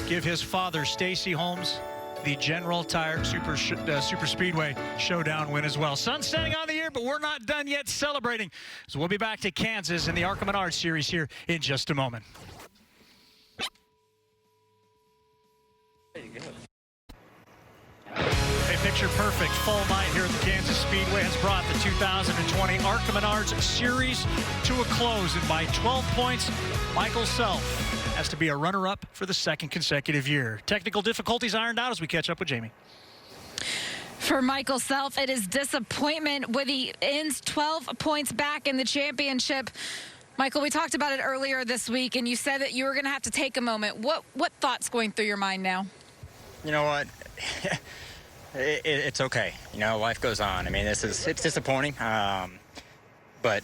give his father, Stacy Holmes, the General Tire Super Speedway Showdown win as well. Sun's setting on the year, but we're not done yet celebrating. So we'll be back to Kansas in the ARCA Menards Series here in just a moment. A picture perfect fall night here at the Kansas Speedway has brought the 2020 ARCA Menards Series to a close, and by 12 points, Michael Self has to be a runner-up for the 2nd consecutive year. Technical difficulties ironed out as we catch up with Jamie. For Michael Self, it is disappointment when he ends 12 points back in the championship. Michael, we talked about it earlier this week, and you said that you were going to have to take a moment. What thoughts going through your mind now? You know what? It's okay. You know, life goes on. I mean, it's disappointing, but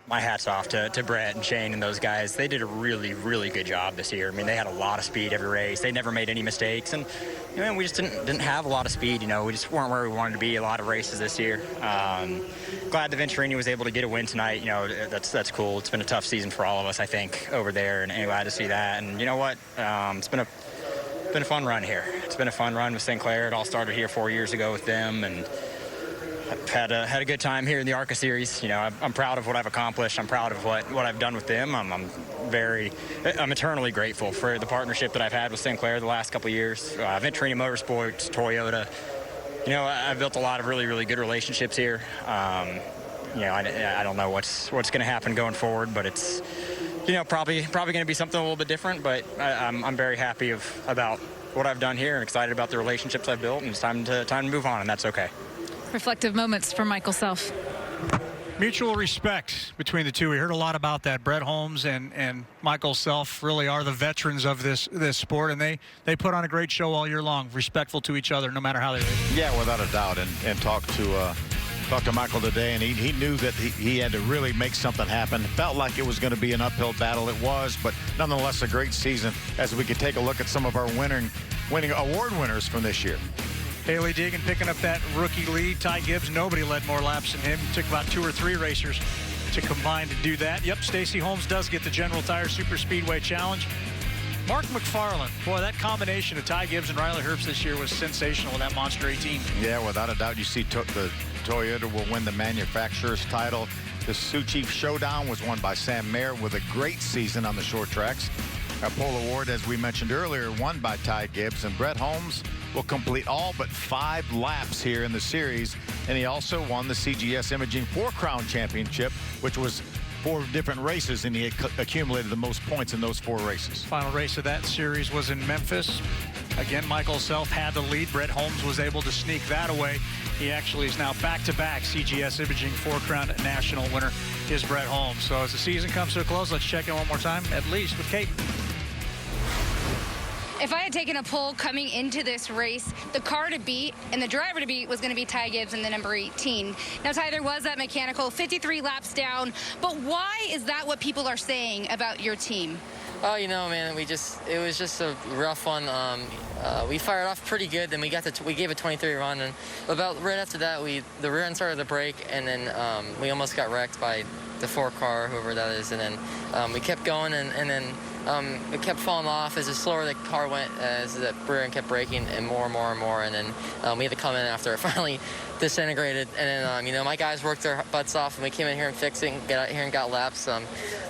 my hat's off to Brett and Shane and those guys. They did a really, really good job this year. I mean, they had a lot of speed every race. They never made any mistakes, and you know, we just didn't have a lot of speed. You know, we just weren't where we wanted to be a lot of races this year. Glad the Venturini was able to get a win tonight. You know, that's cool. It's been a tough season for all of us, I think, over there, and glad to see that. And you know what? It's been a fun run here. It's been a fun run with St. Clair. It all started here 4 years ago with them, and I've had a good time here in the ARCA series. You know, I'm proud of what I've accomplished. I'm proud of what I've done with them. I'm eternally grateful for the partnership that I've had with St. Clair the last couple of years. Venturini Motorsports, Toyota. You know, I've built a lot of really, really good relationships here. You know, I don't know what's going to happen going forward, but it's, you know, probably going to be something a little bit different. But I'm very happy about what I've done here and excited about the relationships I've built, and it's time to move on, and that's okay. reflective moments from Michael Self. Mutual respect between the two. We heard a lot about that. Brett Holmes and Michael Self really are the veterans of this sport, and they put on a great show all year long, respectful to each other no matter how they race. Yeah, without a doubt. And talked to Michael today, and he knew that he had to really make something happen. Felt like it was going to be an uphill battle. It was, but nonetheless a great season as we could take a look at some of our winning award winners from this year. Haley Deegan picking up that rookie lead. Ty Gibbs, nobody led more laps than him. It took about 2 or 3 racers to combine to do that. Yep, Stacy Holmes does get the General Tire Super Speedway Challenge. Mark McFarland, boy, that combination of Ty Gibbs and Riley Herbst this year was sensational in that Monster 18. Yeah, without a doubt, you see the Toyota will win the manufacturer's title. The Sioux Chief Showdown was won by Sam Mayer with a great season on the short tracks. A pole award, as we mentioned earlier, won by Ty Gibbs, and Brett Holmes will complete all but 5 laps here in the series, and he also won the CGS Imaging 4-Crown Championship, which was 4 different races, and he accumulated the most points in those 4 races. Final race of that series was in Memphis. Again, Michael Self had the lead. Brett Holmes was able to sneak that away. He actually is now back-to-back CGS Imaging 4-Crown National winner is Brett Holmes. So as the season comes to a close, let's check in one more time, at least with Kate. If I had taken a poll coming into this race, the car to beat and the driver to beat was going to be Ty Gibbs in the number 18. Now, Ty, there was that mechanical 53 laps down, but why is that what people are saying about your team? Oh, you know, man, it was just a rough one. We fired off pretty good, then we gave a 23 run, and about right after that, the rear end started to break, and then we almost got wrecked by the 4 car, whoever that is, and then we kept going, and then it kept falling off as the slower the car went, as the rear end kept breaking, and more, and then we had to come in after it finally disintegrated, and then you know, my guys worked their butts off, and we came in here and got out here and got laps.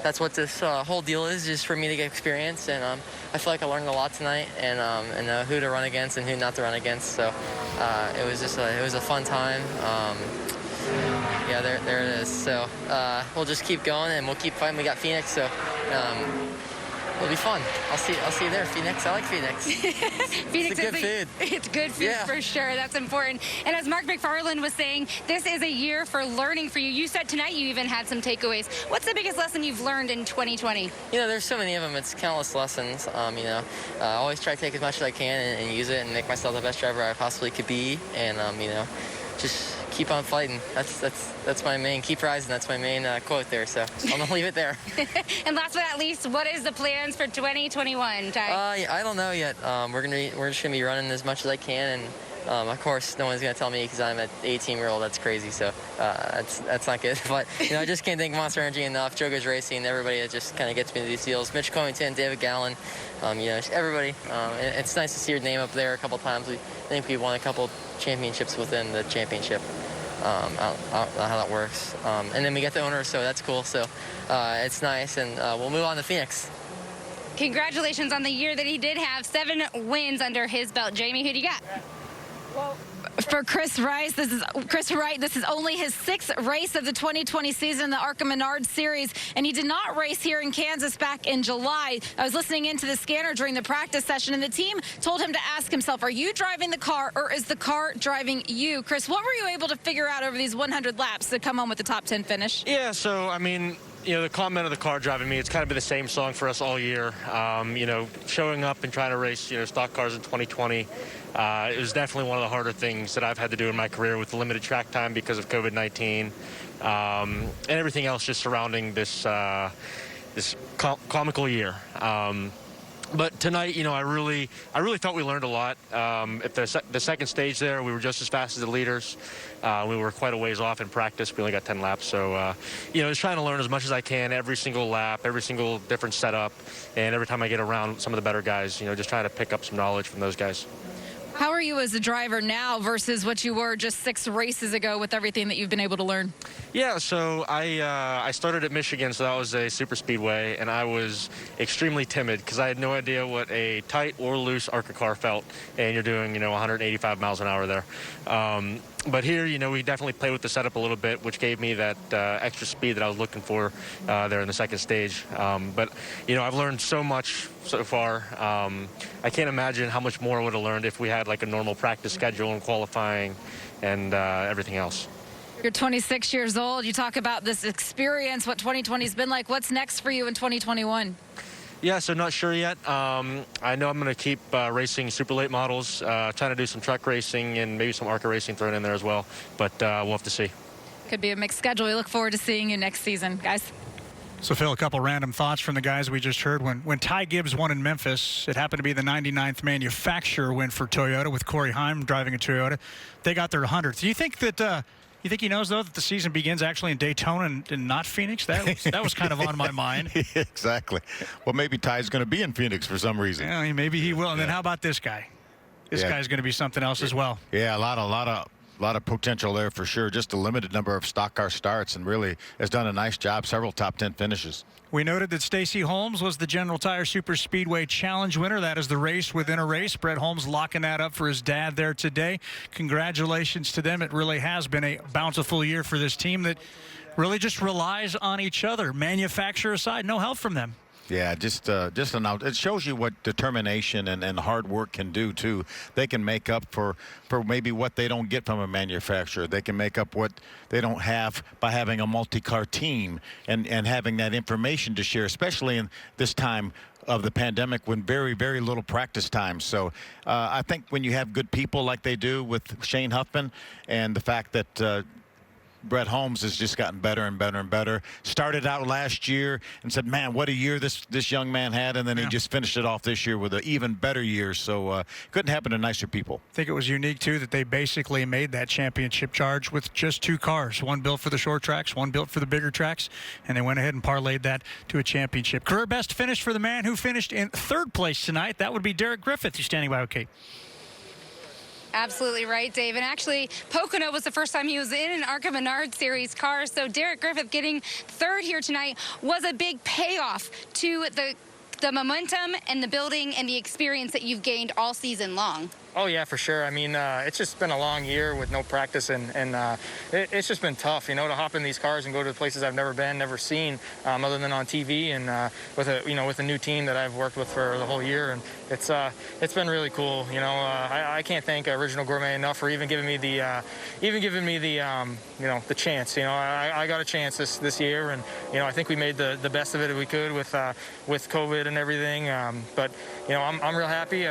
That's what this whole deal is, just for me to get experience, and I feel like I learned a lot tonight, and who to run against and who not to run against. So it was just it was a fun time. Yeah, there it is. So we'll just keep going, and we'll keep fighting. We got Phoenix, so it'll be fun. I'll see you there, Phoenix. I like Phoenix. Phoenix it's good food. It's good food, yeah, for sure. That's important. And as Mark McFarland was saying, this is a year for learning for you. You said tonight you even had some takeaways. What's the biggest lesson you've learned in 2020? You know, there's so many of them. It's countless lessons. You know, I always try to take as much as I can and use it and make myself the best driver I possibly could be. And you know, just keep on fighting. That's my main, keep rising. That's my main quote there. So I'm gonna leave it there. And last but not least, what is the plans for 2021, Ty? I don't know yet. We're just gonna be running as much as I can, and of course, no one's gonna tell me because I'm an 18-year-old. That's crazy. So that's not good. But you know, I just can't thank Monster Energy enough. Joe Goes Racing, everybody that just kind of gets me to these deals. Mitch Covington, David Gallen, you know, everybody. It's nice to see your name up there a couple times. I think we won a couple championships within the championship. I don't know how that works. And then we get the owner, so that's cool. So it's nice, and we'll move on to Phoenix. Congratulations on the year that he did have. 7 wins under his belt. Jamie, who do you got? Well, for Chris Wright, this is only his 6th race of the 2020 season in the ARCA Menards series, and he did not race here in Kansas back in July. I was listening into the scanner during the practice session, and the team told him to ask himself, are you driving the car or is the car driving you? Chris, what were you able to figure out over these 100 laps to come home with the top 10 finish? Yeah, so, I mean, you know, the comment of the car driving me, it's kind of been the same song for us all year. You know, showing up and trying to race, you know, stock cars in 2020, it was definitely one of the harder things that I've had to do in my career with limited track time because of COVID-19 and everything else just surrounding this this comical year. But tonight, you know, I really thought we learned a lot. At the second stage there, we were just as fast as the leaders. We were quite a ways off in practice. We only got 10 laps. So, you know, just trying to learn as much as I can every single lap, every single different setup. And every time I get around some of the better guys, you know, just trying to pick up some knowledge from those guys. How are you as a driver now versus what you were just 6 races ago with everything that you've been able to learn? Yeah, so I started at Michigan, so that was a super speedway, and I was extremely timid because I had no idea what a tight or loose ARCA car felt, and you're doing, you know, 185 miles an hour there. But here, we definitely played with the setup a little bit, which gave me that extra speed that I was looking for there in the second stage. But, I've learned so much so far. I can't imagine how much more I would have learned if we had like a normal practice schedule and qualifying and everything else. You're 26 years old. You talk about this experience, what 2020 has been like. What's next for you in 2021? Yeah, so not sure yet. I know I'm going to keep racing super late models, trying to do some truck racing and maybe some ARCA racing thrown in there as well. But we'll have to see. Could be a mixed schedule. We look forward to seeing you next season, guys. So, Phil, a couple random thoughts from the guys we just heard. When Ty Gibbs won in Memphis, it happened to be the 99th manufacturer win for Toyota with Corey Heim driving a Toyota. They got their 100th. Do you think that you think he knows, though, that the season begins actually in Daytona and not Phoenix? That was kind of on my mind. Exactly. Well, maybe Ty's going to be in Phoenix for some reason. Yeah, maybe he will. And then how about this guy? This guy's going to be something else as well. Yeah, a lot of potential there for sure. Just a limited number of stock car starts, and really has done a nice job. Several top 10 finishes. We noted that Stacy Holmes was the General Tire Super Speedway Challenge winner. That is the race within a race. Brett Holmes locking that up for his dad there today. Congratulations to them. It really has been a bountiful year for this team that really just relies on each other. Manufacturer aside, no help from them. Yeah, just it shows you what determination and hard work can do too. They can make up for maybe what they don't get from a manufacturer. They can make up what they don't have by having a multi-car team and having that information to share, especially in this time of the pandemic when very, very little practice time. So I think when you have good people like they do with Shane Huffman, and the fact that Brett Holmes has just gotten better and better and better. Started out last year and said, man, what a year this young man had, and then he just finished it off this year with an even better year. So couldn't happen to nicer people. I think it was unique, too, that they basically made that championship charge with just two cars. One built for the short tracks, one built for the bigger tracks, and they went ahead and parlayed that to a championship. Career best finish for the man who finished in third place tonight. That would be Derek Griffith. You're standing by, okay? Absolutely right, Dave. And actually, Pocono was the first time he was in an ARCA Menards Series car. So Derek Griffith getting third here tonight was a big payoff to the momentum and the building and the experience that you've gained all season long. Oh, yeah, for sure. I mean, it's just been a long year with no practice, and it's just been tough, to hop in these cars and go to places I've never been, never seen, other than on TV, and with a new team that I've worked with for the whole year, and it's been really cool. I can't thank Original Gourmet enough for even giving me the the chance. I got a chance this year, and I think we made the best of it that we could with COVID and everything. But I'm real happy.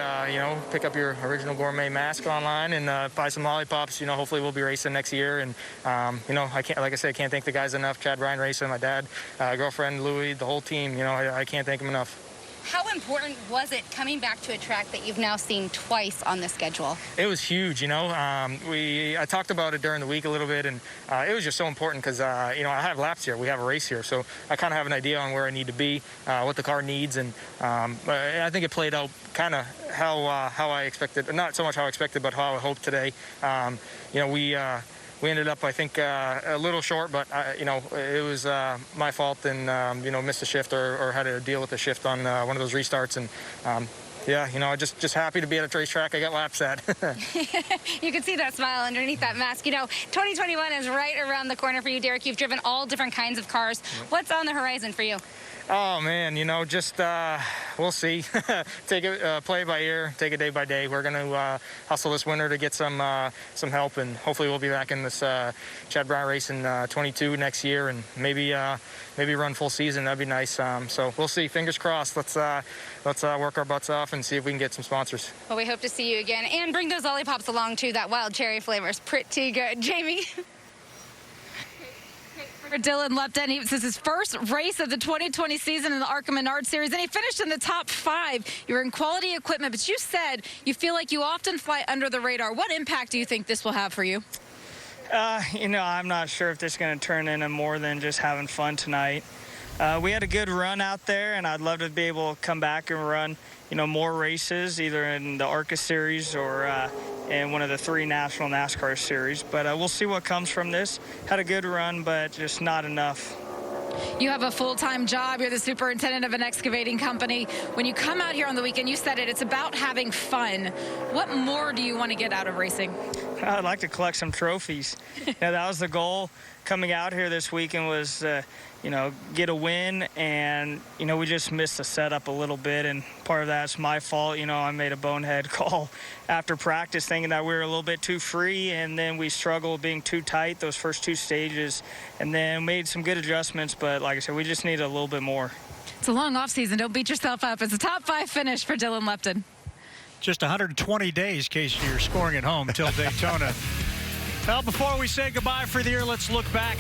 Pick up your Original Gourmet mask online and buy some lollipops. Hopefully we'll be racing next year. And I can't thank the guys enough. Chad Bryan Racing, my dad, girlfriend Louie, the whole team. I can't thank them enough. How important was it coming back to a track that you've now seen twice on the schedule? It was huge, I talked about it during the week a little bit, and it was just so important because, I have laps here. We have a race here, so I kind of have an idea on where I need to be, what the car needs, and I think it played out kind of how I expected, not so much how I expected, but how I hoped today. We ended up, I think, a little short, but, it was my fault and, missed a shift or had to deal with a shift on one of those restarts. And, just happy to be at a racetrack I got laps at. You can see that smile underneath that mask. 2021 is right around the corner for you, Derek. You've driven all different kinds of cars. What's on the horizon for you? Oh, man, we'll see. Take it play by ear, take it day by day. We're going to hustle this winter to get some help, and hopefully we'll be back in this Chad Bryan Racing 22 next year, and maybe run full season. That'd be nice. So we'll see. Fingers crossed. Let's work our butts off and see if we can get some sponsors. Well, we hope to see you again, and bring those lollipops along too. That wild cherry flavor is pretty good. Jamie. For Dylan Lupton, this is his first race of the 2020 season in the ARCA Menards Series, and he finished in the top 5. You're in quality equipment, but you said you feel like you often fly under the radar. What impact do you think this will have for you? I'm not sure if this is going to turn into more than just having fun tonight. We had a good run out there, and I'd love to be able to come back and run, more races, either in the ARCA Series or in one of the 3 national NASCAR series. But we'll see what comes from this. Had a good run, but just not enough. You have a full-time job. You're the superintendent of an excavating company. When you come out here on the weekend, you said it's about having fun. What more do you want to get out of racing? I'd like to collect some trophies. That was the goal coming out here this weekend was, get a win. And, we just missed the setup a little bit. And part of that's my fault. I made a bonehead call after practice thinking that we were a little bit too free. And then we struggled being too tight those first 2 stages. And then made some good adjustments. But like I said, we just need a little bit more. It's a long off season. Don't beat yourself up. It's a top 5 finish for Dylan Lupton. Just 120 days, in case you're scoring at home, till Daytona. Well, before we say goodbye for the year, let's look back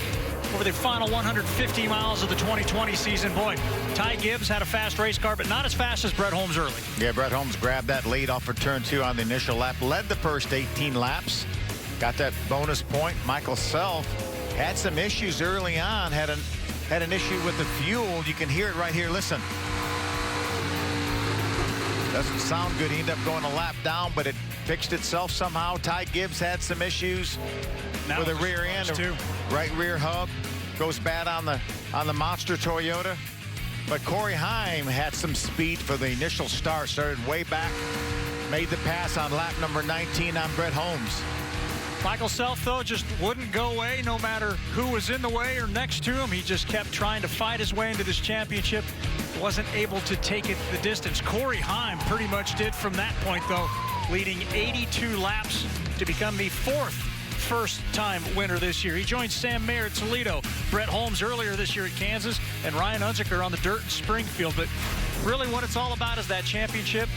over the final 150 miles of the 2020 season. Boy, Ty Gibbs had a fast race car, but not as fast as Brett Holmes early. Yeah, Brett Holmes grabbed that lead off of turn 2 on the initial lap, led the first 18 laps, got that bonus point. Michael Self had some issues early on, had an issue with the fuel. You can hear it right here. Listen. Doesn't sound good. He ended up going a lap down, but it fixed itself somehow. Ty Gibbs had some issues with the rear end, right rear hub goes bad on the monster Toyota. But Corey Heim had some speed for the initial start. Started way back, made the pass on lap number 19 on Brett Holmes. Michael Self, though, just wouldn't go away no matter who was in the way or next to him. He just kept trying to fight his way into this championship. Wasn't able to take it the distance. Corey Heim pretty much did from that point, though, leading 82 laps to become the 4th first-time winner this year. He joined Sam Mayer at Toledo, Brett Holmes earlier this year at Kansas, and Ryan Unzicker on the dirt in Springfield. But really what it's all about is that championship.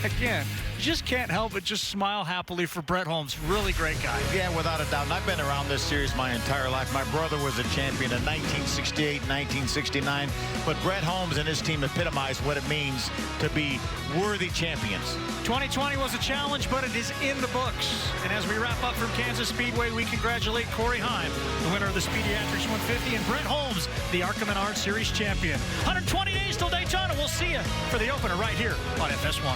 Again, you just can't help but just smile happily for Brett Holmes. Really great guy. Yeah, without a doubt. And I've been around this series my entire life. My brother was a champion in 1968, 1969. But Brett Holmes and his team epitomized what it means to be worthy champions. 2020 was a challenge, but it is in the books. And as we wrap up from Kansas Speedway, we congratulate Corey Heim, the winner of the Speediatrics 150, and Brett Holmes, the ARCA Menards Series champion. 120 days till Daytona. We'll see you for the opener right here on FS1.